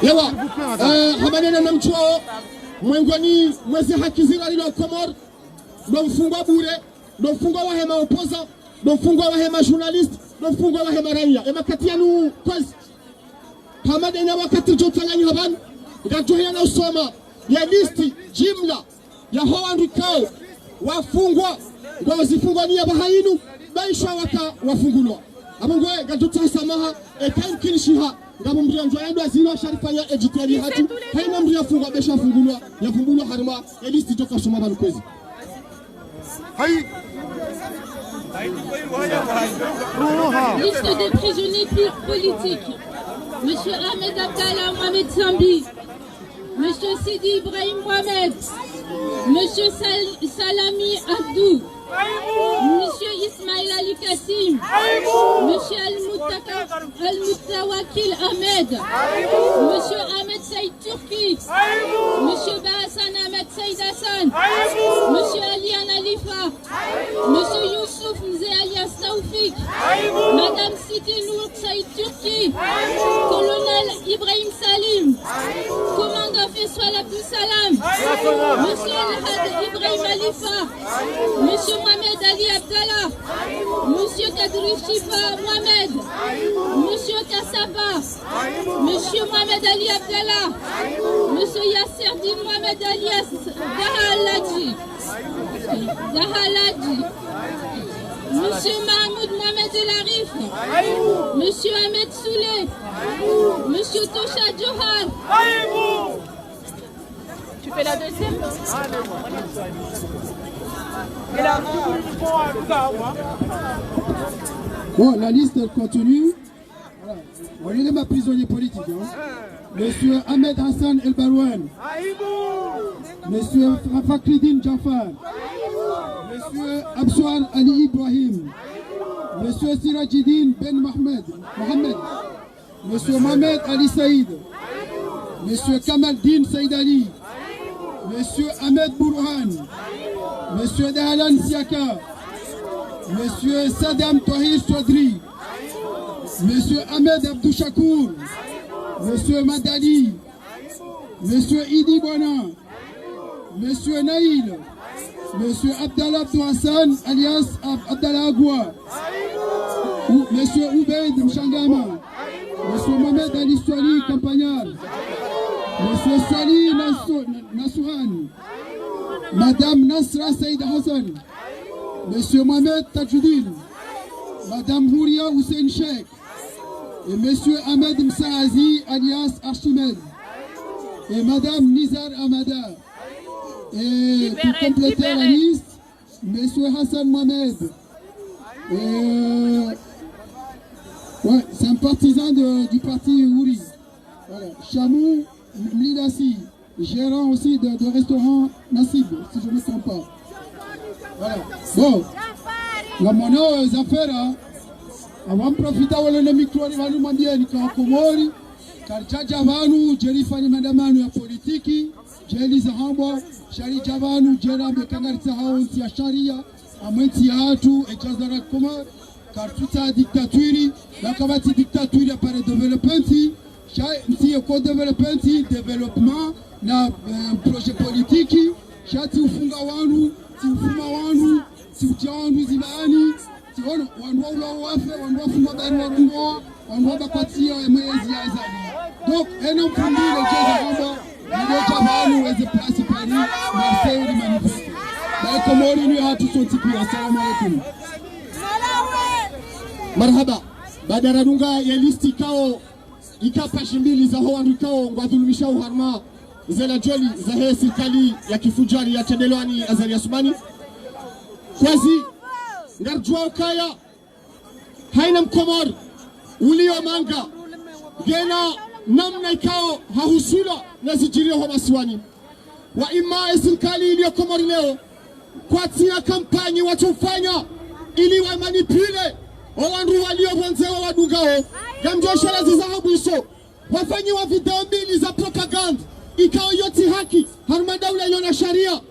Yawa, hamanena na mchuo mwengwani mwezi hakizira lilo Komoro ndo mfungwa bure, ndo mfungwa wa hema opoza, ndo mfungwa wa hema journalist, ndo mfungwa wa hema raia. Ema kati yanu kwazi hamanena wakati jotanganyi habani ngatuhia na usoma ya listi jimla ya hoandikao wafungwa ndo wazifungwa ni ya bahainu baisha waka wafungulwa abongwe ngatuta samaha ekankilshiha ngabo mbria njwa yandu azino sharifanya ejiteli hatu haina mbria fungwa besha fungulwa yafumbulwa harma listi toka soma balukwezi hai Liste des prisonniers politiques. Monsieur Ahmed Abdallah Mohamed Sambi, Monsieur Sidi Ibrahim Mohamed, Monsieur Salami Abdou, Monsieur Ismail Ali Kassim, Monsieur Al-Muttawakil Ahmed, Monsieur Ahmed Saïd Turki, Monsieur Bahassan Ahmed Saïd Hassan, Monsieur Alian Alifa, Monsieur Youssouf Nze alias Taoufik, Madame Sidi Nour Saïd Turki, Colonel Ibrahim Salim, Commandant Fessoal Abdou Salam, Monsieur Al-Had Ibrahim Alifa, Monsieur Mohamed Ali Abdallah, Monsieur Kadri Shifa Mohamed, Monsieur Kassaba, Monsieur Mohamed Ali Abdallah, Monsieur Yasser Din Mohamed alias Dahaladji, Monsieur Mahmoud Mohamed El Arif, Monsieur Ahmed Souley, Monsieur Tosha Johar. Tu fais la deuxième? Bon, la liste continue. Voilà. On est ma prisonnier politique. Hein. Monsieur Ahmed Hassan El Barouane. Monsieur Fakhridine Jafar. Monsieur Absouar Ali Ibrahim. Monsieur Sirajidine Ben Mohamed. Monsieur Mohamed Ali Saïd. Monsieur Kamaldine Saïd Ali. Monsieur Ahmed Bourhan. Monsieur Dahlan Siaka. Monsieur Sadam Tahir Swadri. Monsieur Ahmed Abdou Chakour. Monsieur Madali. Monsieur Idi Bona. Monsieur Naïl. Monsieur Abdallah Abdou Hassan alias Abdallah Agua. Monsieur Oubeid Mchangama. Monsieur Mohamed Ali Swali Campagnard. Monsieur Sali Nassouhan. Madame Nasra Saïd Hassan. Monsieur Mohamed Tajoudine. Madame Houria Hussein Sheikh. Et Monsieur Ahmed Msaazi alias Archimède. Et Madame Nizar Amada. Et pour compléter la liste, Monsieur Hassan Mohamed. Ouais, c'est un partisan du parti Ouri. Voilà. Chamou Mlidassi, gérant aussi de restaurant Nassib, si je ne me trompe pas. Voilà. Bon, la monnaie aux affaires, avant de profiter de le micro, il va nous demander à Komori, car Javanu, Jerry Fanny Madamanu, la politique, Jerry Zahamba, Shari Javanu, Jerry Bekangarzaha, Tia Sharia, Amentiatu, et Jazara Komor, car toute sa dictature, la Kavati dictature apparaît développement, si au développement, na projet politique, Shati Ufunga Wanu, si Ufuma Wanu, si Utianu Zibani, si on doit faire, on doit faire Barua, on doit partir et Moïse Yazali. Donc, un homme pour lui, le Jazaramba, le Javanu est le principal, Marseille de manifester. Mais comme on lui a tout son type, assalamu alaikum. Marhaba, Badaradunga, Yelisti Kao. Ikapa shimbili za hoa ndikao ngwadhulumisha uharma zela joli za hea serikali ya kifujari ya Tendelwani Azali Asumani kwazi ngarjua ukaya haina mkomor ulio manga gena namna ikao hahusula na zijirio hoa masiwani wa ima serikali iliyo komori leo kwa tia kampanyi wachofanya ili wa manipule wawandu walio wanzewa wadungao gamjoshara zizahabu iso wafanyi wa video mbili za propaganda ikao yoti haki harumanda ule yona sharia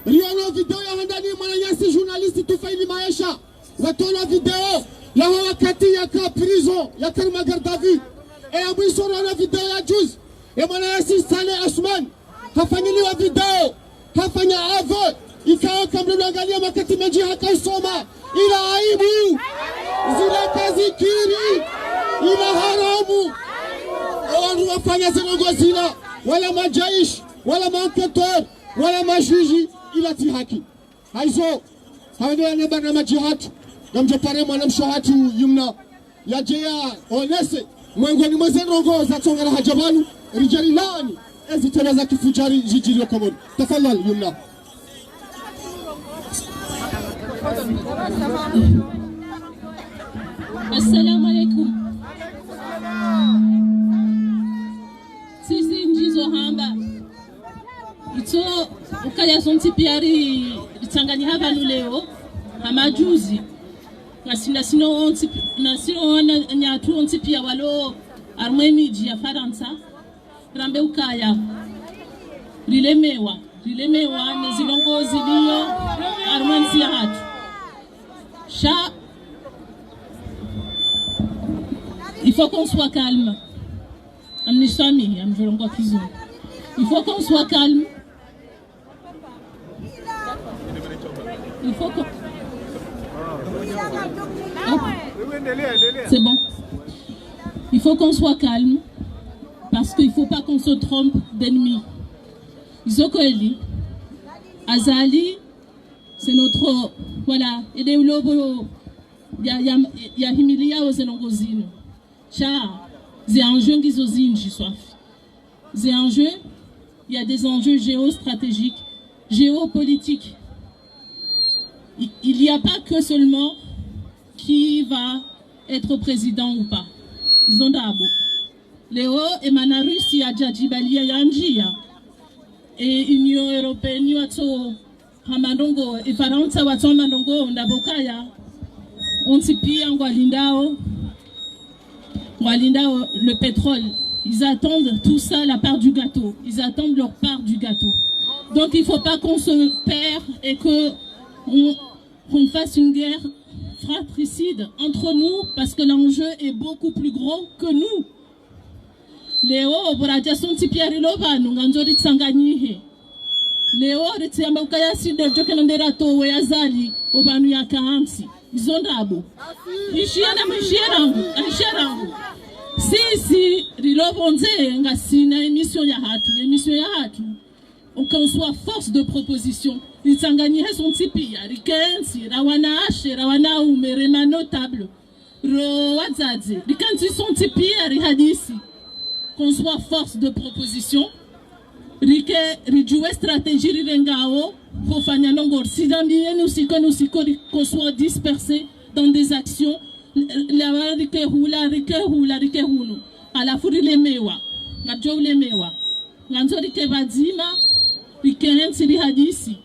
riono video ya handani mwananyasi journalisti tufaili maisha watono video ya wakati ya ka prison ya karma gardavi abu iso riono video ya juz ya mwananyasi Saleh Asman hafanyili wa video hafanya avo ikao kamlu angalia makati meji haka isoma ila aibu zile kazi kiri ila haramu watu wafanya zinongo zina wala majaish wala manketor wala majiji ila tihaki haizo hawadea neba na majihatu gamjopare mwana mshohatu yumna ya jea onese mwengoni mwezenongo za tongara hajabalu rijali lani ezi tena za kifujari jijiri wakamoni tafalal yumna. Assalamu alaikum. Sisi njizo hamba ito ukaya sonti piari itangani hapa leo hamajuzi na sino wana nyatu onti pia walo armeni ya Faransa rambe ukaya rilemewa nezilongo ziliyo armeni ya hatu sha. Il faut qu'on soit calme. Il faut qu'on soit calme. Il faut qu'on... Oh. C'est bon. Il faut qu'on soit calme. Parce qu'il ne faut pas qu'on se trompe d'ennemis. Zokoeli, Azali, c'est notre... Voilà. Et des lobos ya himilia ozenongozino cha c'est enjeux qui sont c'est enjeux, il y a des enjeux géostratégiques, géopolitiques. Il n'y a pas que seulement qui va être président ou pas. Ils ont d'abord. Léo et Manarussi à Djadjibalia Yanjia et Union européenne Watso Hamadongo et Faransa Watso Mandongo Ndabokaya on s'y pille en Walindao le pétrole. Ils attendent tout ça, la part du gâteau. Ils attendent leur part du gâteau. Donc il ne faut pas qu'on se perd et qu'on fasse une guerre fratricide entre nous parce que l'enjeu est beaucoup plus gros que nous. Léo, Boradia son tipiari lova, nous ganzori tsanganyihe. Léo, retiamba ukayasi de jokenandera to weyazali, obanu ya kahansi. Ils ont d'abo. Ishirangu. Si, rilobonze, ngasina émission ya hatu. Qu'on soit force de proposition. Ils s'engagneraient son tipi, rikensi, rawana ashe, rawana umerema notable. Rowadzaze, rikensi son tipi, rihadisi. Qu'on soit force de proposition. Rijouer stratégie rirengao, fofanya nongor. Si nous qu'on soit dispersés dans des actions. La rikehunu à la furi lemewa ngajo lemewa nganzo rikebadzima rikensi rihadisi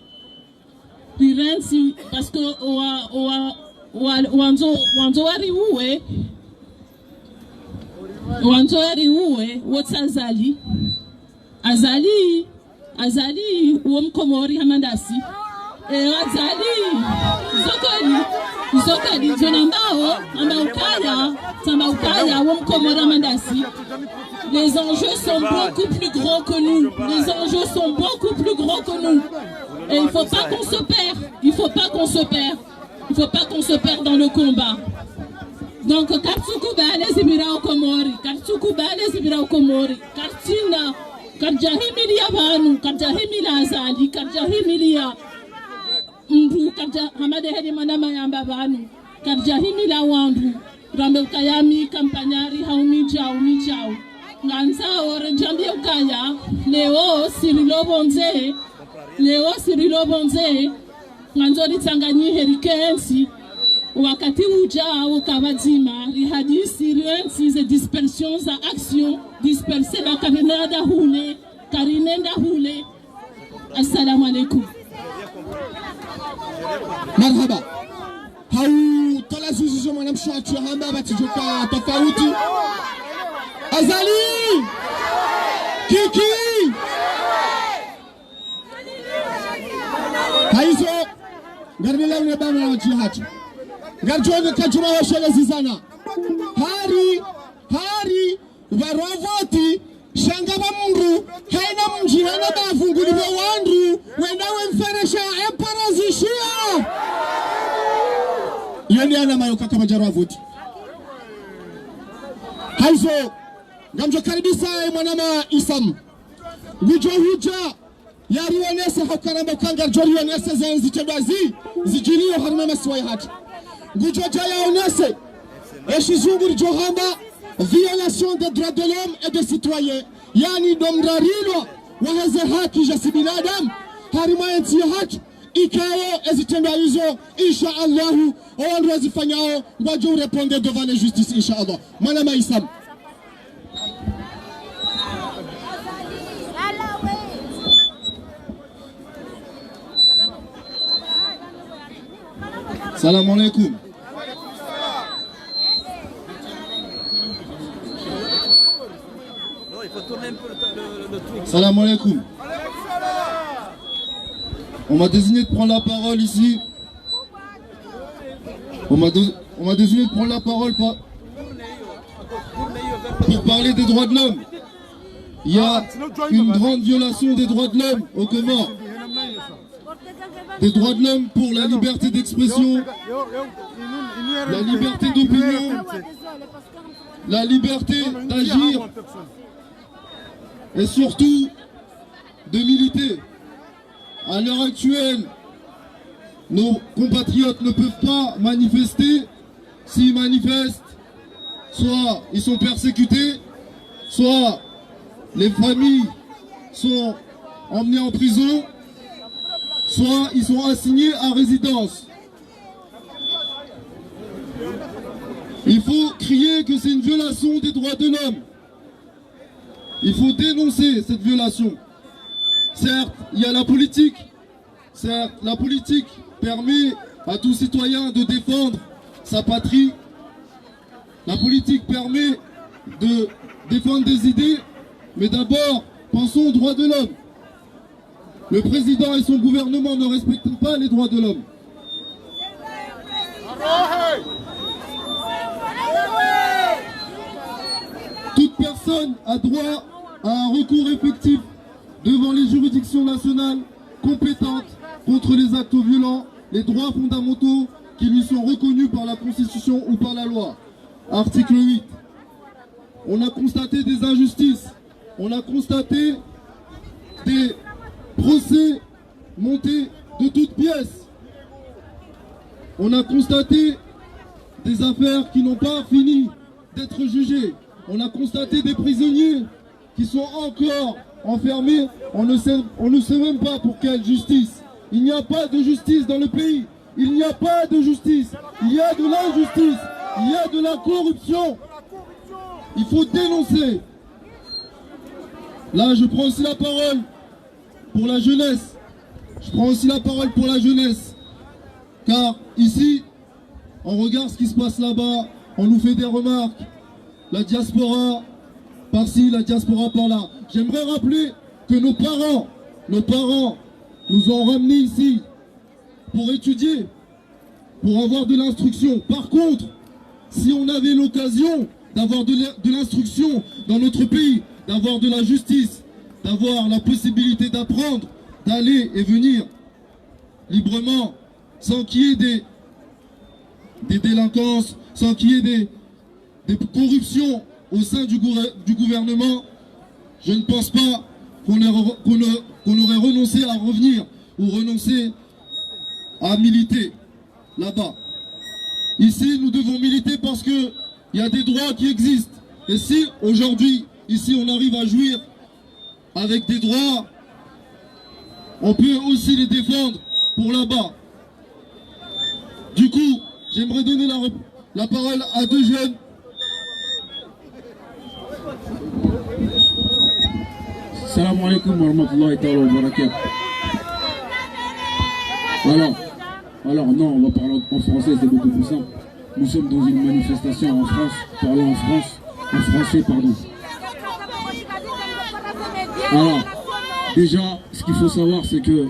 rirensi parce que wanzo wari uwe wotsazali azali womkomori hamandasi Zokali, les enjeux sont beaucoup plus gros que nous. Et il ne faut pas qu'on se perde. Il faut pas qu'on se perde dans le combat. Donc, Katsukuba, les Ibira Komori. Katina, Kadjahimilia Banu, Kadjahimilia Azali, Kadjahimilia. Mbu kabja hamade hedi manama yamba banu kabja himila wandu rambe ukayami kampanyari haumi chao nganza oranjambi ukaya leo sirilo bonze nganzo litsanganyi herikensi wakati ujao kabadzima rihadisi riensi ze dispersion za action disperser la karinenda hule assalamu alaikum. Marhaba. Hau talazuzizo mwanamshatu hamba batijoka tofauti. Azali! Kiki! Haizo garnila unebana na wajihatu. Garjone kajuma washele zizana. Hari varovoti shangaba mru haina mjihana bafunguli wandu wenawe mferesha emparazishia yoni ana mayoka kama jaravoti haizo gamjo karibisa mwanama isam gujo huja yari wanesa hakaramba kanga jori wanesa zenzi tedwazi zijiliyo harma maswai hati gujo jaya onese eshizunguri johamba violation des droits de l'homme et des citoyens. Yani domrarilo waheze haki za binadamu harimayenzi haki ikayo ezitenda hizo insha Allah owandu wazifanyao wajo répondre devant la justice insha Allah. Manama Isam. Salam alaikum. Salam alaikum. On m'a désigné de prendre la parole ici. On m'a désigné de prendre la parole pour parler des droits de l'homme. Il y a une grande violation des droits de l'homme au Comores. Des droits de l'homme pour la liberté d'expression, la liberté d'opinion, la liberté d'agir et surtout de militer. À l'heure actuelle, nos compatriotes ne peuvent pas manifester s'ils manifestent, soit ils sont persécutés, soit les familles sont emmenées en prison, soit ils sont assignés à résidence. Il faut crier que c'est une violation des droits de l'homme. Il faut dénoncer cette violation. Certes, il y a la politique. Certes, la politique permet à tout citoyen de défendre sa patrie. La politique permet de défendre des idées. Mais d'abord, pensons aux droits de l'homme. Le président et son gouvernement ne respectent pas les droits de l'homme. Toute personne a droit à un recours effectif devant les juridictions nationales compétentes contre les actes violents, les droits fondamentaux qui lui sont reconnus par la Constitution ou par la loi. Article 8. On a constaté des injustices, on a constaté des procès montés de toutes pièces. On a constaté des affaires qui n'ont pas fini d'être jugées. On a constaté des prisonniers qui sont encore enfermés. On ne sait même pas pour quelle justice. Il n'y a pas de justice dans le pays. Il n'y a pas de justice. Il y a de l'injustice. Il y a de la corruption. Il faut dénoncer. Là, je prends aussi la parole pour la jeunesse. Je prends aussi la parole pour la jeunesse. Car ici, on regarde ce qui se passe là-bas. On nous fait des remarques. La diaspora par-ci, la diaspora par-là. J'aimerais rappeler que nos parents nous ont ramenés ici pour étudier, pour avoir de l'instruction. Par contre, si on avait l'occasion d'avoir de l'instruction dans notre pays, d'avoir de la justice, d'avoir la possibilité d'apprendre, d'aller et venir librement, sans qu'il y ait des délinquances, sans qu'il y ait des corruptions au sein du gouvernement, je ne pense pas qu'on aurait renoncé à revenir ou renoncé à militer là-bas. Ici, nous devons militer parce qu'il y a des droits qui existent. Et si aujourd'hui, ici, on arrive à jouir avec des droits, on peut aussi les défendre pour là-bas. Du coup, j'aimerais donner la parole à deux jeunes. Salam alaikum wa rahmatullahi ta'ala wa barakatuh. Alors non, on va parler en français, c'est beaucoup plus simple. Nous sommes dans une manifestation en France, parlons en français, pardon. Alors, déjà, ce qu'il faut savoir, c'est que,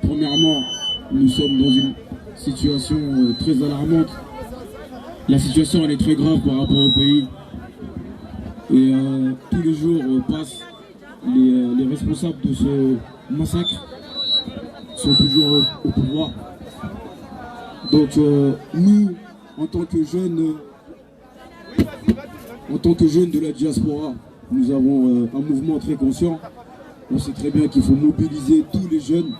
premièrement, nous sommes dans une situation très alarmante. La situation, elle est très grave par rapport au pays. Et tous les jours passent, les responsables de ce massacre sont toujours au pouvoir. Donc nous, en tant que jeunes de la diaspora, nous avons un mouvement très conscient. On sait très bien qu'il faut mobiliser tous les jeunes,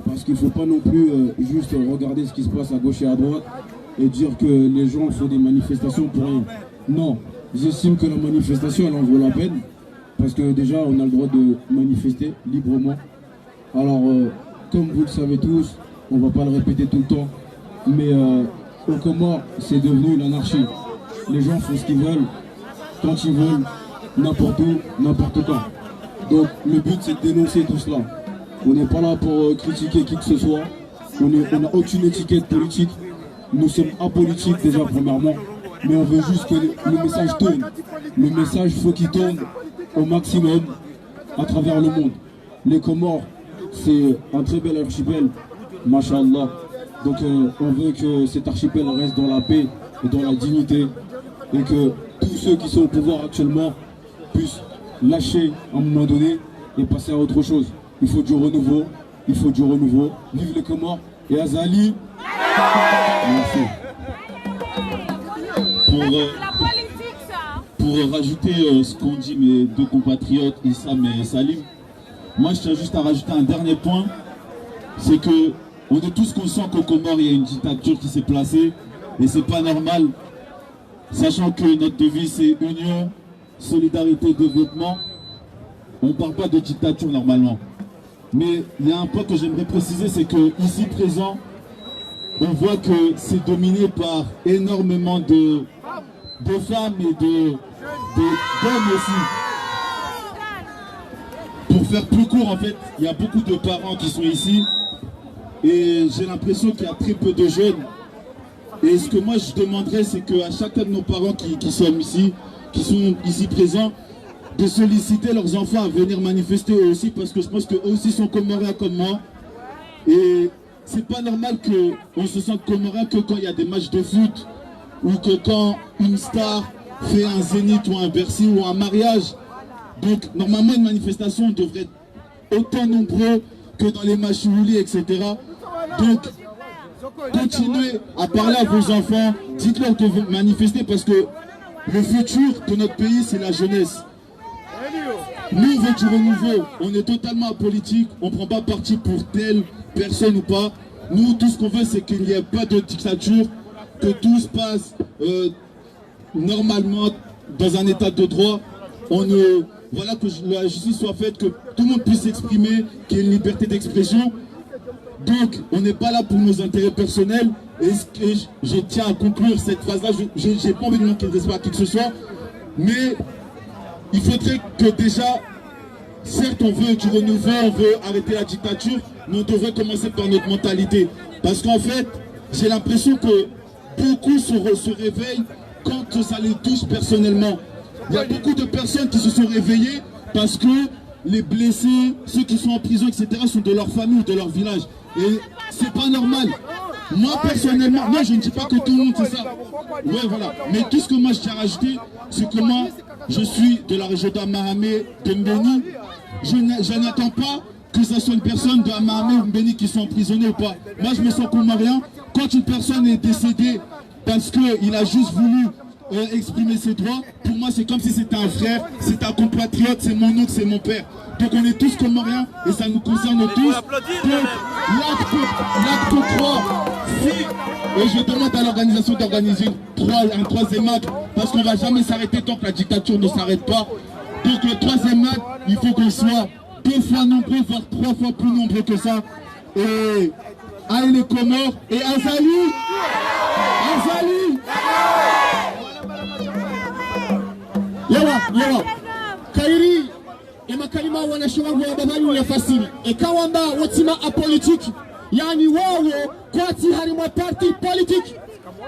parce qu'il ne faut pas non plus juste regarder ce qui se passe à gauche et à droite et dire que les gens font des manifestations pour rien. Non, j'estime que la manifestation, elle en vaut la peine, parce que déjà, on a le droit de manifester librement. Alors, comme vous le savez tous, on ne va pas le répéter tout le temps, mais au Comores, c'est devenu l'anarchie. Les gens font ce qu'ils veulent, quand ils veulent, n'importe où, n'importe quand. Donc, le but, c'est de dénoncer tout cela. On n'est pas là pour critiquer qui que ce soit. On n'a aucune étiquette politique. Nous sommes apolitiques déjà, premièrement. Mais on veut juste que le message tourne. Le message, il faut qu'il tourne au maximum à travers le monde. Les Comores, c'est un très bel archipel, Masha'Allah. Donc on veut que cet archipel reste dans la paix et dans la dignité, et que tous ceux qui sont au pouvoir actuellement puissent lâcher à un moment donné et passer à autre chose. Il faut du renouveau, il faut du renouveau. Vive les Comores et Azali. Merci. Pour rajouter ce qu'ont dit mes deux compatriotes, Issam et Salim, moi je tiens juste à rajouter un dernier point, c'est que on est tous conscients qu'au Comores il y a une dictature qui s'est placée Et c'est pas normal, sachant que notre devise c'est union, solidarité, développement. On ne parle pas de dictature normalement. Mais il y a un point que j'aimerais préciser, c'est que ici présent, on voit que c'est dominé par énormément de femmes et d'hommes aussi. Pour faire plus court, en fait, il y a beaucoup de parents qui sont ici et j'ai l'impression qu'il y a très peu de jeunes. Et ce que moi je demanderais, c'est qu'à chacun de nos parents qui sont ici présents, de solliciter leurs enfants à venir manifester eux aussi, parce que je pense qu'eux aussi sont comoriens comme moi. Et c'est pas normal qu'on se sente comorien que quand il y a des matchs de foot, ou que quand une star fait un zénith ou un Bercy ou un mariage. Donc normalement une manifestation devrait être autant nombreux que dans les matchs Wouli, etc. Donc continuez à parler à vos enfants, dites-leur de manifester parce que le futur de notre pays c'est la jeunesse. Nous on veut du renouveau, on est totalement apolitique, on ne prend pas parti pour telle personne ou pas. Nous tout ce qu'on veut c'est qu'il n'y ait pas de dictature, que tout se passe normalement dans un état de droit. Voilà, que la justice soit faite, que tout le monde puisse s'exprimer, qu'il y ait une liberté d'expression. Donc, on n'est pas là pour nos intérêts personnels. Et je tiens à conclure cette phrase-là. Je n'ai pas envie de manquer de respect à qui que ce soit. Mais il faudrait que déjà, certes, on veut du renouveau, on veut arrêter la dictature, mais on devrait commencer par notre mentalité. Parce qu'en fait, j'ai l'impression que beaucoup se réveillent quand ça les touche personnellement. Il y a beaucoup de personnes qui se sont réveillées parce que les blessés, ceux qui sont en prison, etc. sont de leur famille ou de leur village. Et c'est pas normal. Moi personnellement, moi je ne dis pas que tout le monde c'est ça. Ouais voilà. Mais tout ce que moi je tiens à rajouter, c'est que moi je suis de la région d'Amahamé, de Mbeni. Je n'attends pas que ce soit une personne de Amahamé ou Mbeni qui soit emprisonnée ou pas. Moi je me sens comorien. Quand une personne est décédée parce qu'il a juste voulu exprimer ses droits, pour moi c'est comme si c'était un frère, c'est un compatriote, c'est mon oncle, c'est mon père. Donc on est tous comoriens et ça nous concerne tous. Donc l'acte 3, et je demande à l'organisation d'organiser un troisième acte, parce qu'on ne va jamais s'arrêter tant que la dictature ne s'arrête pas. Donc le troisième acte, il faut qu'on soit 2 fois nombreux, voire 3 fois plus nombreux que ça. Et allez les Comores et Azali, yawa kairi emakalima wanashiwangu wa babani ya fasili ekawamba watima apolitiki yani wawo kwati harimwa parti politique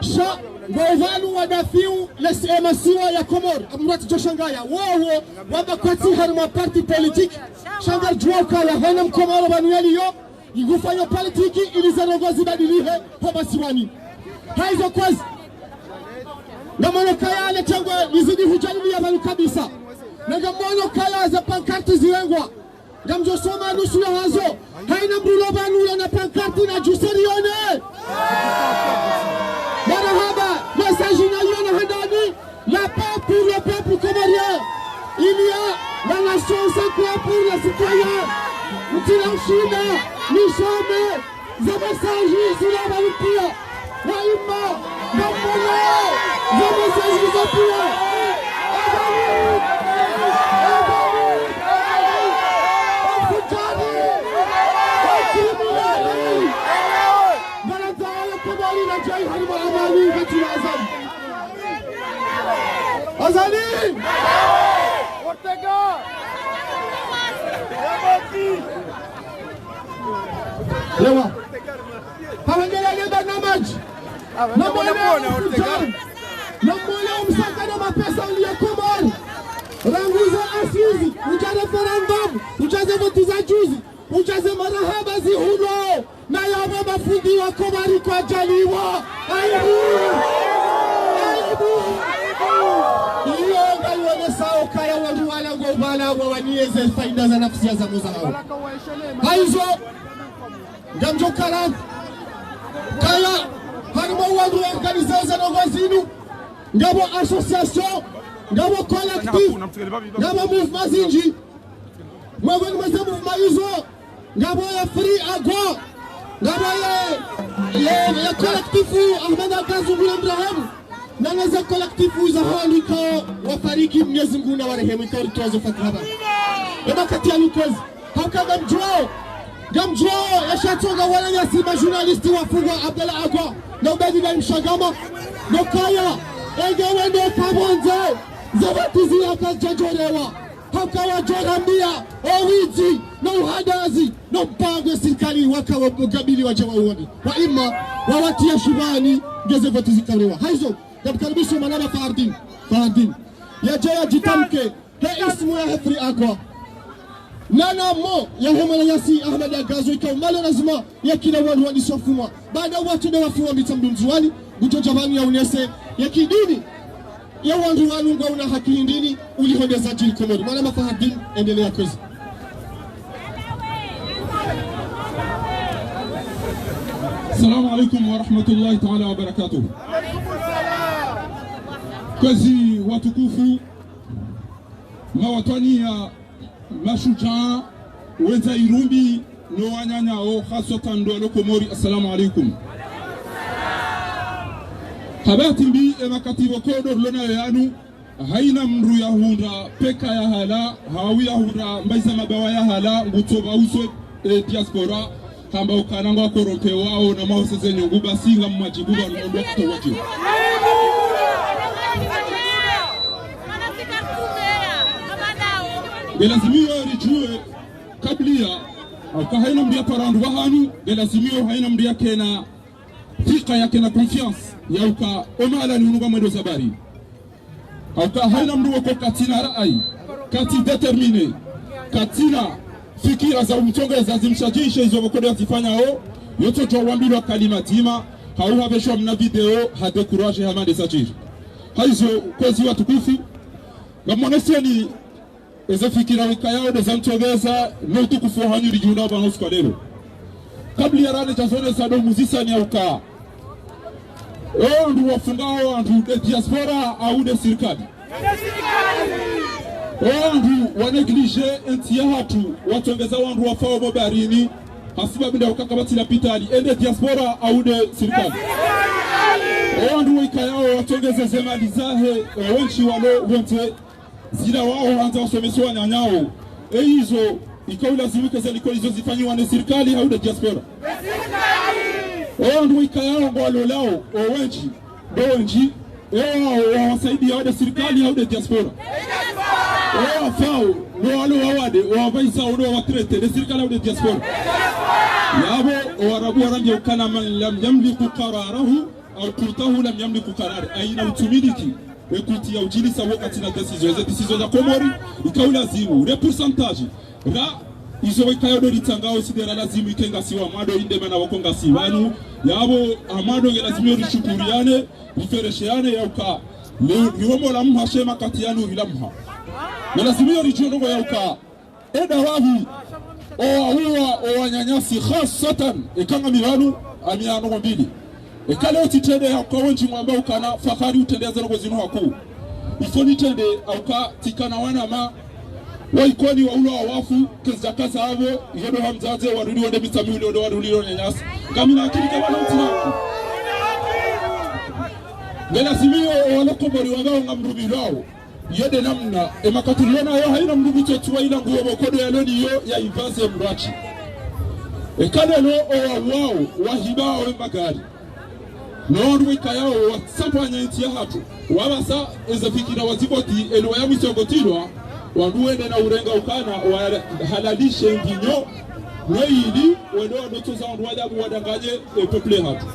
sha ngovanu wadafiu lesemasiwa ya Komor amurati joshangaya wawo wamba kwati harimwa parti politique shangar juoka ya hana mkomoro banu yaliyo ingufanya politiki ilizarongozi badilihe hoba siwani haizo kwazi Ngamono kaya le changwe nizidi hujani ya banu kabisa. Ngamono kaya za pankarti ziwengwa. Ngamjo soma nusu ya hazo. Haina mbulo banu na pankarti na juserione. Marahaba, message na yona handani. La paix pour le peuple comorien. Il y a la nation sans quoi pour les citoyens. Mutilanshina, Nishame, Zabasaji, Zulabalipia. Waima, Namono, Zabasaji, Zapia. Azali! Ortega! Lewa! Hawangela genda na maji! Namwona umsaka na mapesa uliye Komor! Ranguza asizi! Uja referendum! Ujaze voti za juzi! Ujaze marahaba zihulo! Na yawe mafundi wa Komari kwa jaliwa! Aibu! Iyo ngaiwene sao kaya waruwala ngobala wawanieze faida za nafsi ya zamu zao. Haizo Gamjo Kalam kaya harimo wadu organizeza nogozinu ngabo association ngabo collectif ngabo mouvement zinji mwaweni mweze mouvement izo ngabo ya free agwa ngabaye ya kolektifu Ahmed Agazo Ibrahim na naza kolektifu za halika wafariki Mwenyezi Mungu na warehemu kwa tuzo fakraba eba kati ya lukozi hauka gamjo yashatoga wala nyasima journalisti wafungwa Abdallah Agwa na ubadi na mshagama nokaya ege wendo kabonze zabatizi akajajorewa haukawa jorambia owizi na uhadazi na mpango serikali wakawa mgabili wa jawa uoni wa ima wawatia shubani ngeze vote zikarewa haizo kabikaribisho manaba Fardin ya jaya jitamke he ismu ya Hefri Agwa nana mo ya homala yasi Ahmed Agazo ikaw malo lazima ya kila wanu wani sofumwa baada watu na wafuwa mitambumzuani gutoja vani ya unese ya kidini ya wandu wanu nga una haki hindini ulihondeza jili komodo manaba Fardin endelea kozi. Assalamu alaikum wa rahmatullahi ta'ala wa barakatuh. Kazi watukufu mawatania mashujaa wenza Irumbi no wanyanyao hasatan ndo Komori. Assalamu alaikum. Habati mbi emakatibo kodo lona yanu haina mru ya hunda peka ya hala hawi ya hunda mbaiza mabawa ya hala ngutoba uso diaspora kamba ukanangwa korompe wao na mahoseze nyungu basi nga mwajibu wa mwondo kutowaji gelazimiyo rijue kablia au haina mdia parandu wahanu gelazimiyo haina mdia kena fika ya kena confiance ya uka omala ni unuga mwedo zabari au haina mdu wako katina rai kati determine katina fikira za umchongeza zimshajisha hizo wakode watifanya o yoto cho wambilo wa kalimatima hau habeshwa mna video hade kuraje hamade sajiri haizo kwezi watukufu gamonese ni eze fikira wika yao de zamchongeza no tukufu hanyu rijunda wanosu kwa lero kabli ya rane chazone sado muzisa ni auka ndu wafungao andu de diaspora au de sirikadi wandu waneglige entia hatu watongeza wandu wafao mobarini hasiba binda wakakabati la pitali ende diaspora au de sirikali wandu waikayao watongeza zemali zahe wenchi walo wente zila wao wanza wasomeso wanyanyao hizo ikaw lazimika zaliko hizo zifanyiwa na serikali au de diaspora wandu waikayao ngwalo lao wenchi donji wasaidia wade serikali au de diaspora fao no walo wawade wabaisa uno watrete de serikali au de diaspora yabo warabu warange ukana man lam yamliku qararahu au qutahu lam yamliku qarari aina utumiliki ekuti ya ujilisa wakati na decision za Komori ikaulazimu le pourcentage ra izo wikayo do litangao sidera lazimu ikenga siwa mado inde mana wakonga siwanu yabo amado lazima rishukuriane riferesheane yauka niwomo la mhashema kati yanu ilamha na lazima richono yauka eda wahi o wanyanyasi khasatan ikanga milanu amiano mbili ekale otitende yauka wenji mwamba ukana fahari utendeza rogo zinu haku ifoni tende auka tikana wana ma waikoni wa ulo wafu kizakaza abo yodo hamzaze warudi wende mitamuli yodo warudi nyanyasi kamina akili kama utina Gelazimio wala Komori wangao ngamrubi lao yede namna emakatuliona yo haina mrubi chetuwa ila nguo mokodo ya loni yo ya invase mrachi ekalelo wao wahibao magari noondu wikayao watsapanya inti ya hatu wabasa ezafikira waziboti elwa ya misogotilwa wanduende na urenga ukana wahalalishe nginyo noyili wendo wadotoza wandu wadabu wadangaje peple hatu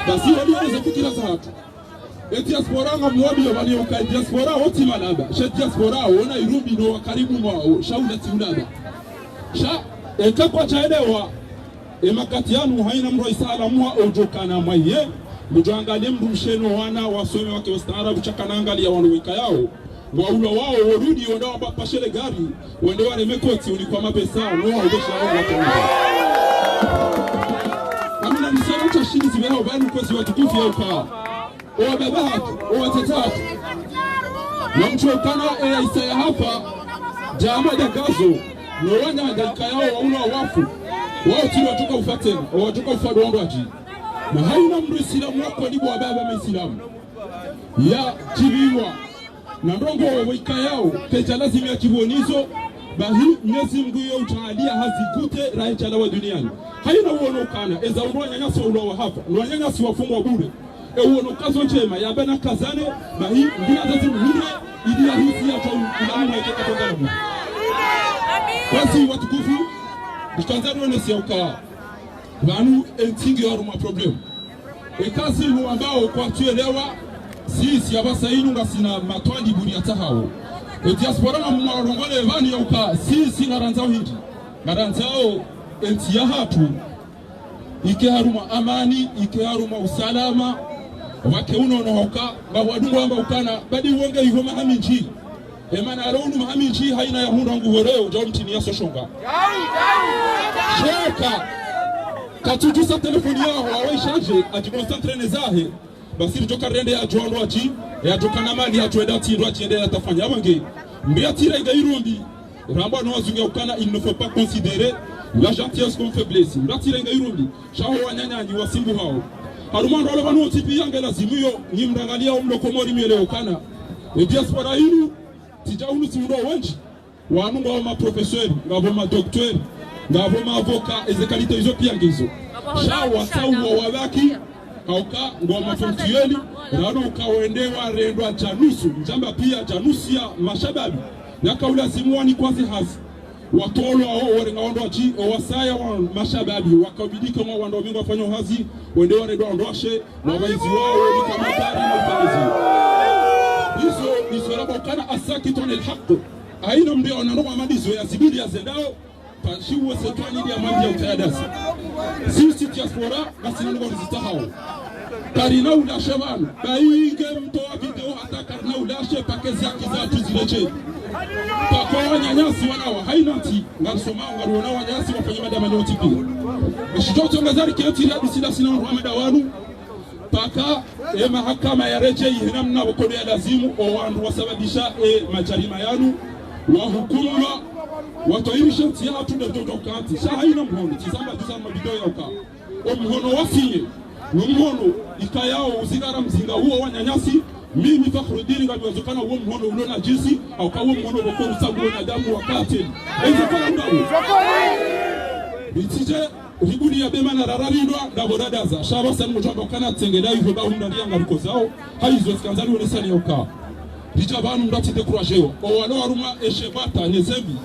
basi wali ezafikira za hatu diaspora nga mwabi wali uka diaspora woti malaba she diaspora wona Irumbi no karibu mwao shaula tiulaba sha ekakwa chaelewa emakatianu haina mro isala mwa ojokana mwaye mujangalie mdumsheno wana wasome wake wastaarabu chakanangalia wanu wika yao waulo wao warudi wenda wapashele gari wende wale mekoti ulikuwa mapesa no waubesha wao wakonga kamina nisema cha shini zibao banu kozi watukufu ya uka owa babatu, owa tetatu na mchokana isaya hapa Ahmed Agazo no wanya dalika yao wauna wafu wao tuli watoka ufatena watoka ufado wandoaji na haina mrisilamu wako libo baba maislamu ya kibiwa na ndongo wika yao kecha lazima ya kibonizo bahi Mwenyezi Mungu yo utaalia hazikute raha wa duniani haina uono kana eza uronya nyasa ulo hapa uronya nyasa wafungwa bure uono kazo njema ya bana kazane bahi ngina zazi mhure ili ya hisi ya tau ilamu haike katongana basi watukufu Tanzania nesi yauka wanu entingi ya ruma problem kazi huu ambao kwa tuelewa sisi yabasa inu nga sina matwali buri atahao diaspora na mwarongole vani yauka sisi ngaranzao hindi ngaranzao enti ya hatu ike haruma amani ike haruma usalama wake uno hauka wadungu amba ukana badi uonge hivyo mahaminji emana alonu mahaminji haina ya hundu wangu horeo jao mtini ya soshonga shaka katujusa telefoni yao hawa shaje ajikonsantre nezahe basi joka rende ya jondo achi ya joka namali ya tuenda tindo achiende ya tafanya wange mbia tira iga irundi ramba no azunga ukana il ne faut pas considérer la gentillesse comme faiblesse mbia tira iga irundi shaho wanyanyanyi wasimbu hao harumando wale wanu tipi yange lazimuyo ni mrangalia umlokomori miele ukana diaspora hinu tijaunu simudo wenji wanunga wa maprofesori ngavo madoktori ngavo maavoka ezekalite hizo pia ngizo shawa sawa wabaki hauka ngoma fonctionnel rano ukawendewa rendwa janusu njamba pia janusu ya mashababi nakaula simuani kwazi hazi watolo hao warengaondo achi owasaya wa mashababi wakabidika mwa wando mingo afanya hazi wendewa rendwa ndoshe na waizi wao ni kama tari na utalizi hizo rabo kana asaki tonel haq aina mdio na noma madizo ya zibili ya zendao pashiwo setwani dia mandi ya utayadasi sisi diaspora basi ndio nzitahao karina ulashe bana bainge mtoa video hata karina ulashe pakezi yake za tuzileche kwa nyanyasi wanawa hainati ngasoma ngaliona wanyasi wafanye madama nyoti pia shitoto ngazari kiati ya bisida sina Muhammad wanu paka mahakama ya reje namna bokode ya lazimu o wandu wasababisha majarima yanu wa hukumwa watoirisha tia hatu ndoto kati sha haina mhono tizamba tuzama video yauka o mhono wafinye mhono ikayao uzigara mzinga huo wanyanyasi mimi Fakhruddin ngaliwezekana huo mhono uliona jinsi au kwa huo mhono bokoro sababu na damu wakati ezekana ndawo bitije ribuni ya bema na rararindwa ndaboradaza shaba san mujamba kana tengela hivyo ba hundaria ngaruko zao haizo skanzali onesani yauka rijabanu ndati décourager o walo aruma eshebata nyezembi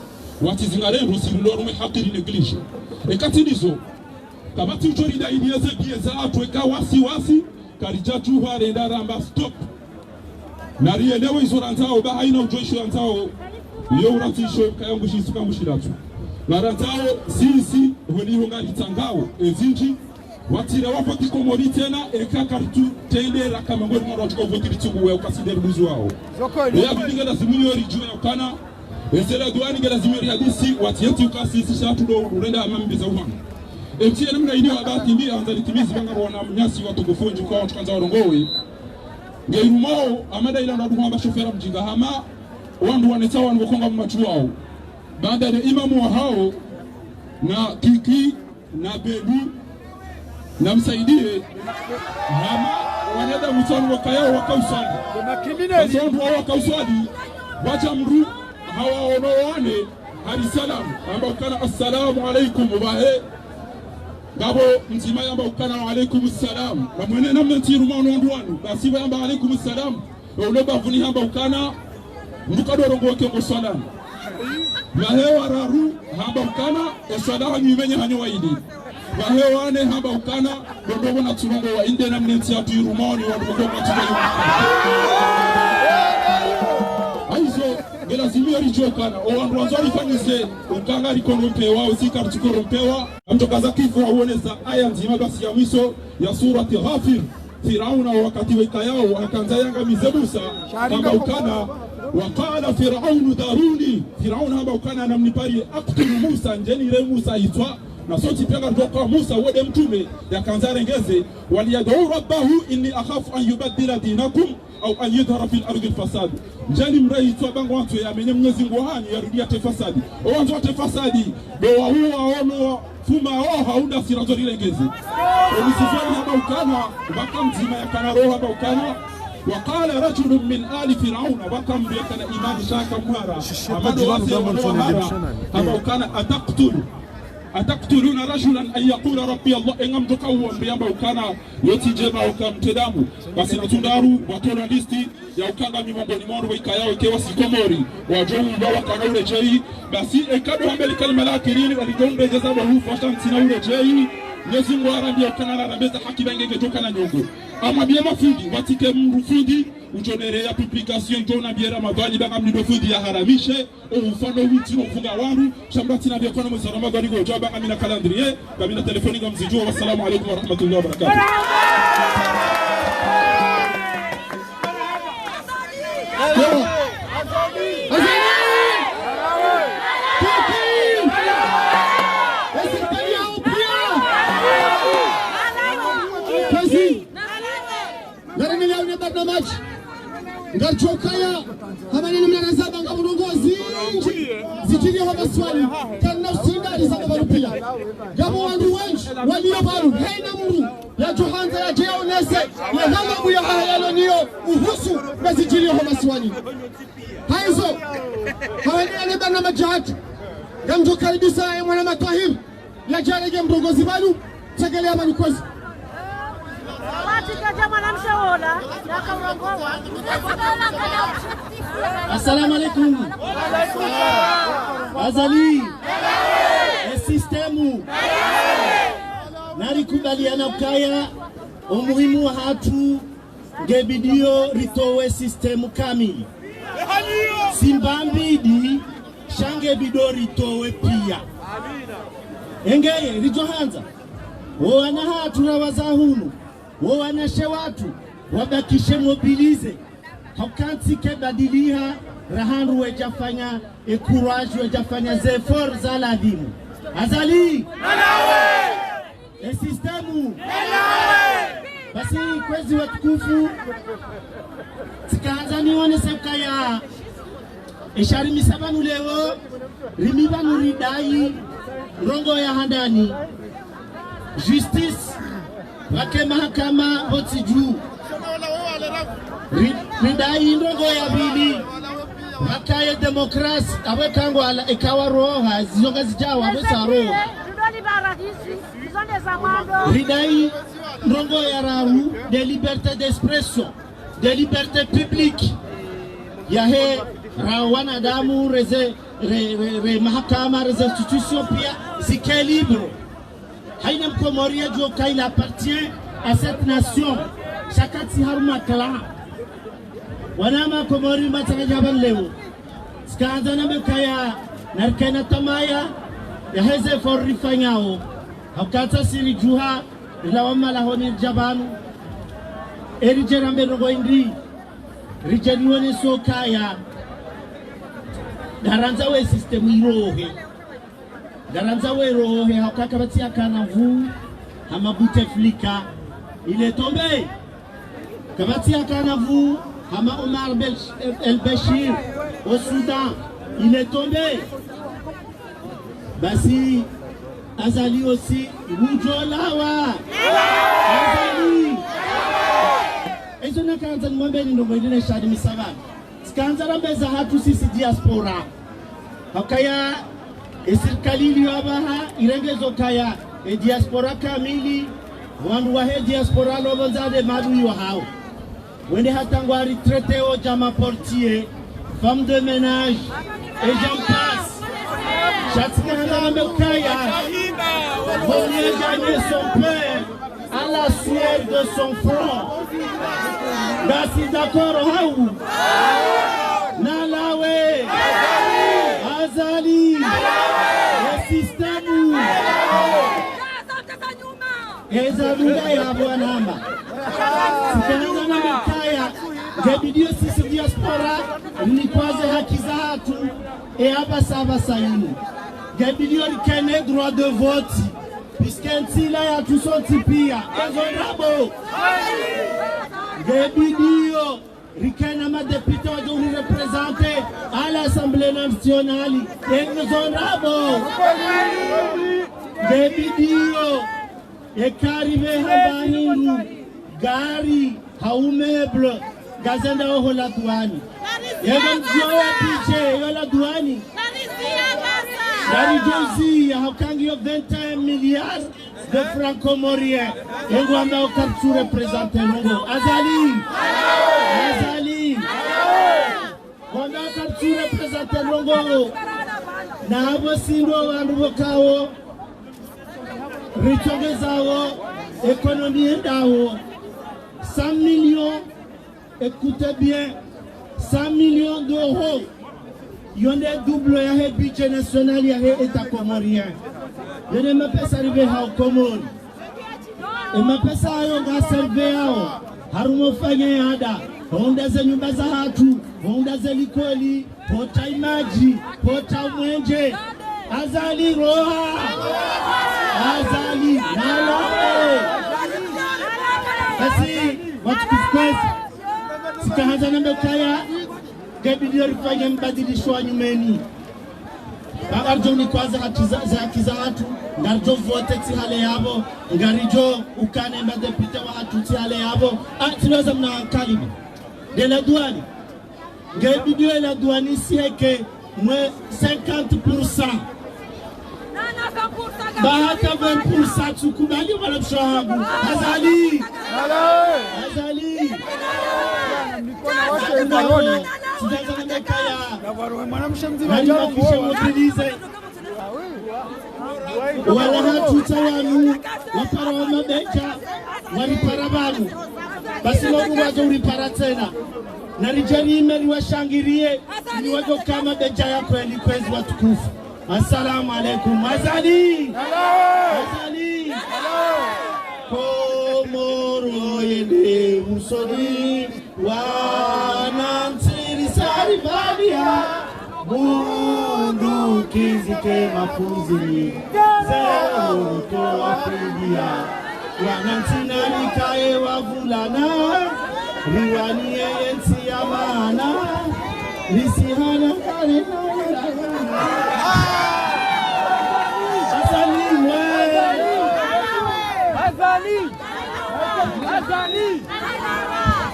watizingarendo sirulo rume hakiri neglige ekatinizo kabati uchori da inieze bieza atweka wasi karijatu harenda ramba stop na rielewe hizo ranzao ba haina ujoisho ranzao yo uratisho kayangu shisuka mushiratu na ranzao sisi holiho ngalitangao ezinji watira wapo kikomori tena ekakartu tendera kama ngori mwana watuka uvotiri tungu wea ukasideri buzu wao ya bidinga la zimunyo rijua ya ukana esela duani gela zimiri hadisi watiyeti ukasi shatu do urenda amambi za uhana etiye namna ini wabati mbi anzali timizi banga wana mnyasi watu kufunji kwa watu kanza warongowe ngeirumao amada ila nadu mwamba shofera mjinga hama wandu wanetawa wanvokonga mmatu wao baada ya imamu wa hao na kiki na bebu na msaidie hama waneda mutanu wakayao wakausadi wasandu wa wakausadi wacha mru hawa onowane hadi salamu ambao kana assalamu alaikum wabahe gabo mzima yamba ukana alaikum assalam na mwene namna ntiru maono ndwanu basi yamba alaikum assalam uloba vuni yamba ukana ndukadoro ngoke musalamu mahewa raru hamba ukana esalamu nyimenye hanyo waidi mahewane hamba ukana ndogo na tulongo wa inde namna ntiru tiru maono wa ndoko matumayo aizo gelazimio rijokana o wandu wanzori fanyise ukanga rikorompewa usika rikorompewa mtokaza kifo uoneza aya nzima basi ya mwisho ya surati Ghafir Firauna wakati weka yao akaanza yanga mizebusa kama ukana waqala Firaunu daruni Firauna hamba ukana namnipari aktulu Musa njeni ile Musa itwa na soti pia ndoka Musa wode mtume yakaanza rengeze waliyad'u rabbahu inni akhafu an yubaddila dinakum au an yadhhara fil ardi al-fasad. Njani mrai tu bango watu ya menye Mwenyezi Mungu hani yarudia te fasadi. O wantu te fasadi do wa huwa ono fuma hauda sirazo lilengezi. Omisizoni haba ukana bakamzima ya kana roho haba ukana. وقال رجل من آل فرعون وكم بيكنا إيمان شاكا مهارا أمدوا واسي ونوهارا أما كان أتقتلون رجلا أن يقول ربي الله إنهم تقوم بيما وكان يتجمع وكام تدامو بس نتدارو وطولا ليستي يوكانا ميمونغوني مورو ويكايا وكيوا سيكوموري وجوه وكانا ورجاي بس إكادو هم بالكلمة لاكرين ولدون بجزابه فاشتان سينا ورجاي Mwenyezi Mungu arambia kana arambeza haki bangenge toka na nyongo ama bia mafundi watike mrufundi ujonere ya publication jona bia Ramadhani banga mlido fundi ya haramishe ufano witi ufunga wangu shambati na bia kwa mwezi wa Ramadhani go joba banga mina calendrier banga mina telefoni ga mzijua. Wassalamu alaykum wa rahmatullahi wa barakatuh. Barnamaj ngarchokaya hamanini mnanazaba ngaburongozi zitiri haba swali kana usindari za barupia gabo wandu wengi walio baru haina muru ya johanza ya jeonese ya hama ya hayalo niyo uhusu na zitiri haba swali haizo hawanini Barnamaj hatu gamjo karibisa ya mwana matahir ya jarege mrongozi balu tegele haba nikozi. Assalamu alaikum. Azali. Sistemu. Narikubaliana ukaya umuhimu wa hatu ngebidio ritowe sistemu kamili. Simbambidi shange bido ritowe pia. Engeye rijohanza. Wana hatu na wazahunu. Wanashe watu wabakishe mobilize hakansi ke badiliha rahanru wejafanya courage wejafanya zefor za ladhimu azali nalawe sistemu nalawe basi kwezi watukufu sikaanza nione sekaya ishari misabanu leo rimibanu ridai rongo ya handani justice wake mahakama hoti juu ridai ndongo ya bili wakaye demokrasi awekango ala ikawa roha zionga zijawa wesa roha ridai ndongo ya rahu de liberté d'expression de liberté publique yahe rawana damu reze mahakama reze institution pia zike libre. Haïna Mkomoria Joka, il appartient à cette nation. Chakati haruma kala. Wanama Komori matanga jaban leo. Skandana mekaya narkena tamaya ya heze for rifanyao. Hakata siri juha ilawama lahoni jabanu. Eri jerambe rogo indri. Rijanione sokaya. Garanza we system irohe. Garanza wero he hakakabatia kanavu hamabute flika il est tombé kabatia kanavu hama Omar el-Bashir au Soudan il est tombé basi azali aussi Mujolawa azali ezona kanza ngombe ndongo ile shadi misaba kanza rambeza hatu sisi diaspora hakaya serikali iliyobaha irengezo kaya diaspora kamili wandu wa diaspora lobonzade madu wa hao wende hatangwa retraité au jama portier femme de ménage et j'en passe chaque kaya voulait gagner son père à la sueur de son front dasi d'accord haou nalawe azali sistemu ezaluga ya bwanamba sikana na mkaya ngebidio sisi diaspora ni kwaze haki za hatu hapa saba saini ngebidio likene droit de vote piskentila ya tusonti pia ezonabo ngebidio Rikena ma député wa nous représenter à l'Assemblée nationale. Et nous honorables. Des vidéos. Et qu'arrivé à Baningu. Gari. Haumeuble. Gazenda oho la douane. Yego mzioa piche. Yo la douane. Gari Josi. Haukangi yo 21 milliards de franco-mauriens. Yego amba okartu représenter Longo. Azali. Azali. Wanda okartu représenter Longo. Na habo sindo wandubo kawo. Richoge zawo. Économie endao. 100 millions. Écoutez bien, 100 millions d'euros. Il y a des doubles, il y a un budget national, il y a un État comorien. Il y a des pays arrivés à Comore. Et ma pesa ayo ga serve yao. Harumo fanye ada. Honda ze nyumba za hatu, honda ze likoli, pota imaji, pota mwenje. Azali roha. Azali nalame. Basi watu kufukwezi. Sikahanza na mbekaya Gabriel rifanye mbadilishwa nyumeni Bagarjo ni kwanza za watu Ngarjo vote tihale yabo Ngarijo ukane mbadepite wa hatu tihale yabo Tunaweza mna kalibu De la douane Gabriel la douane sieke mwe 50% Bahata 20% tukubali wala mshahabu Azali Azali wala hatuta wanu wapara wa mabecha walipara banu basi logu wajo ulipara tena na rijani imeli washangirie ni wajo kama becha ya kweli kwezi watukufu. Assalamu alaikum. Azali Azali Komoro yende musori wanantiri saribadia mundu kizike mafunzi zero to afidia wanantina nikae wavulana riwani yensi amana risihana kare Azali Azali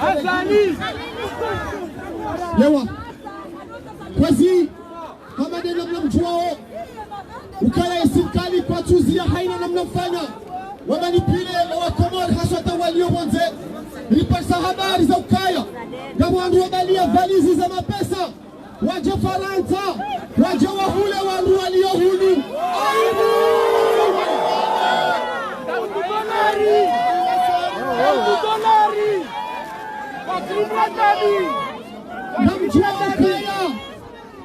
Azali Lewa Kwezi kama ndio mnamjuao ukaya serikali kwa tuzia haina namna mfanya wamanipile wa Komoro haswa walio bonze nilipata habari za ukaya kama wandu wabalia valizi za mapesa waje Faransa waje wahule wandu walio hulu aibu $100 namjua ukaya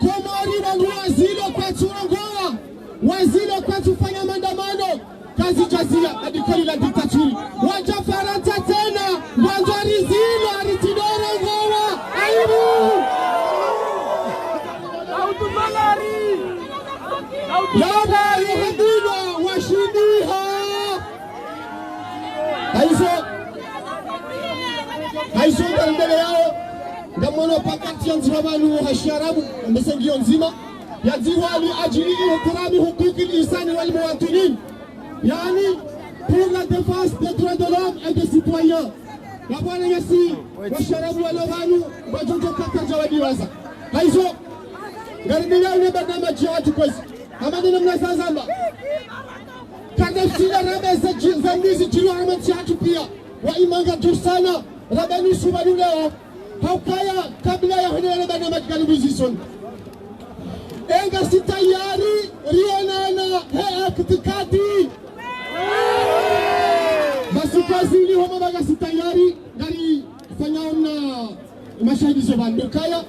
Komori wandu wazilo kwa turongoa wazilo kwa tufanya maandamano kazi jazia adikoli la diktaturi waja Faransa tena wanjari zilo aritidoro ngoa aibu yaba yuhadina washidiha haizo mbele yao ngamono pakati ya nzimabanu hasharabu mbesengio nzima ya diwali ajili ihtirami hukuki l'insani wal muwatinin yani pour la défense des droits de l'homme et des citoyens wabwana yasi washarabu walobanu wajojo kata jawadi waza haizo ngarindia unebada maji watu kwezi amadina mnasazamba kadaftina rabeza zambizi jilu aramati hatu pia wa imanga tursana rabani subanu leo haukaya kabla ya hunele bana majikalubizison enga sitayari rionana he aktikati basi kazi ili homa baga sitayari gari fanyaona mashahidi zobando kaya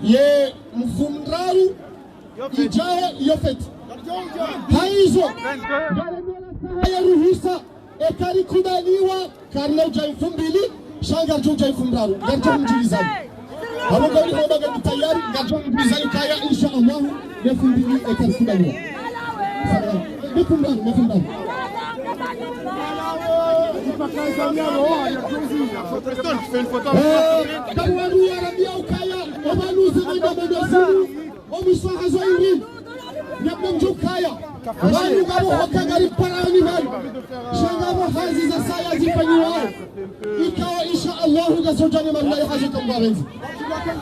ye mfumraru ijao yofeti haizo haya ruhusa ekari kubaliwa karna ujai 2000 shanga ujai 2000 garjo mjilizani hapo gari hoba gari tayari garjo mjilizani kaya insha Allah 2000 ekari kubaliwa mefumbaru Kawaru Arabia Ukaya, Omanuzi Nidamodozulu, Omiswaha Zoiri, Nabnjukaya, Wanu Gabo Hokagari Paraniman, Shangabo Haziza Saya Zipanyuan, Ikawa Isha Allah Gasojani Malay Hazukum Barenzi.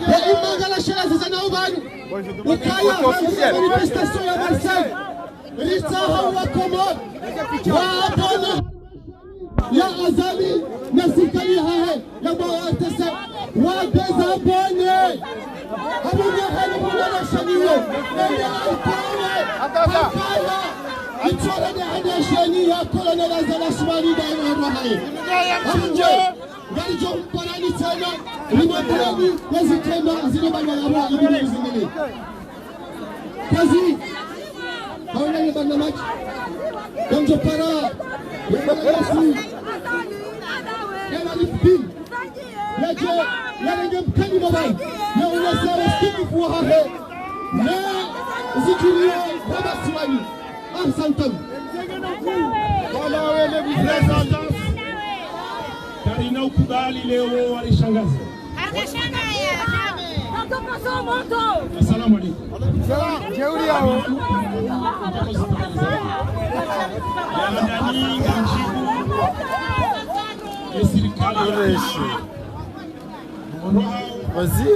The Imagala Shalas is an Oban, Ukaya, manifestation of Marseille, Ritza Hawa Komod, Wabona. Ya Azali, Nasikali Hahe, Yabaatasa, Wabeza Bone, Abuja Hanimuna Shaniyo, Akaya, Itora de Hadashani, Colonel Azala Swani, Dino Abuja, Garijo Parani Sana, Rimapurani, Yazikema, Zinabana, Ibn Kazi, Paulani Banamach, Donjo Para, Yasi. Karina ukubali leo walishangaza. Asalamu alaykum. Jeuri yao. Vas-y.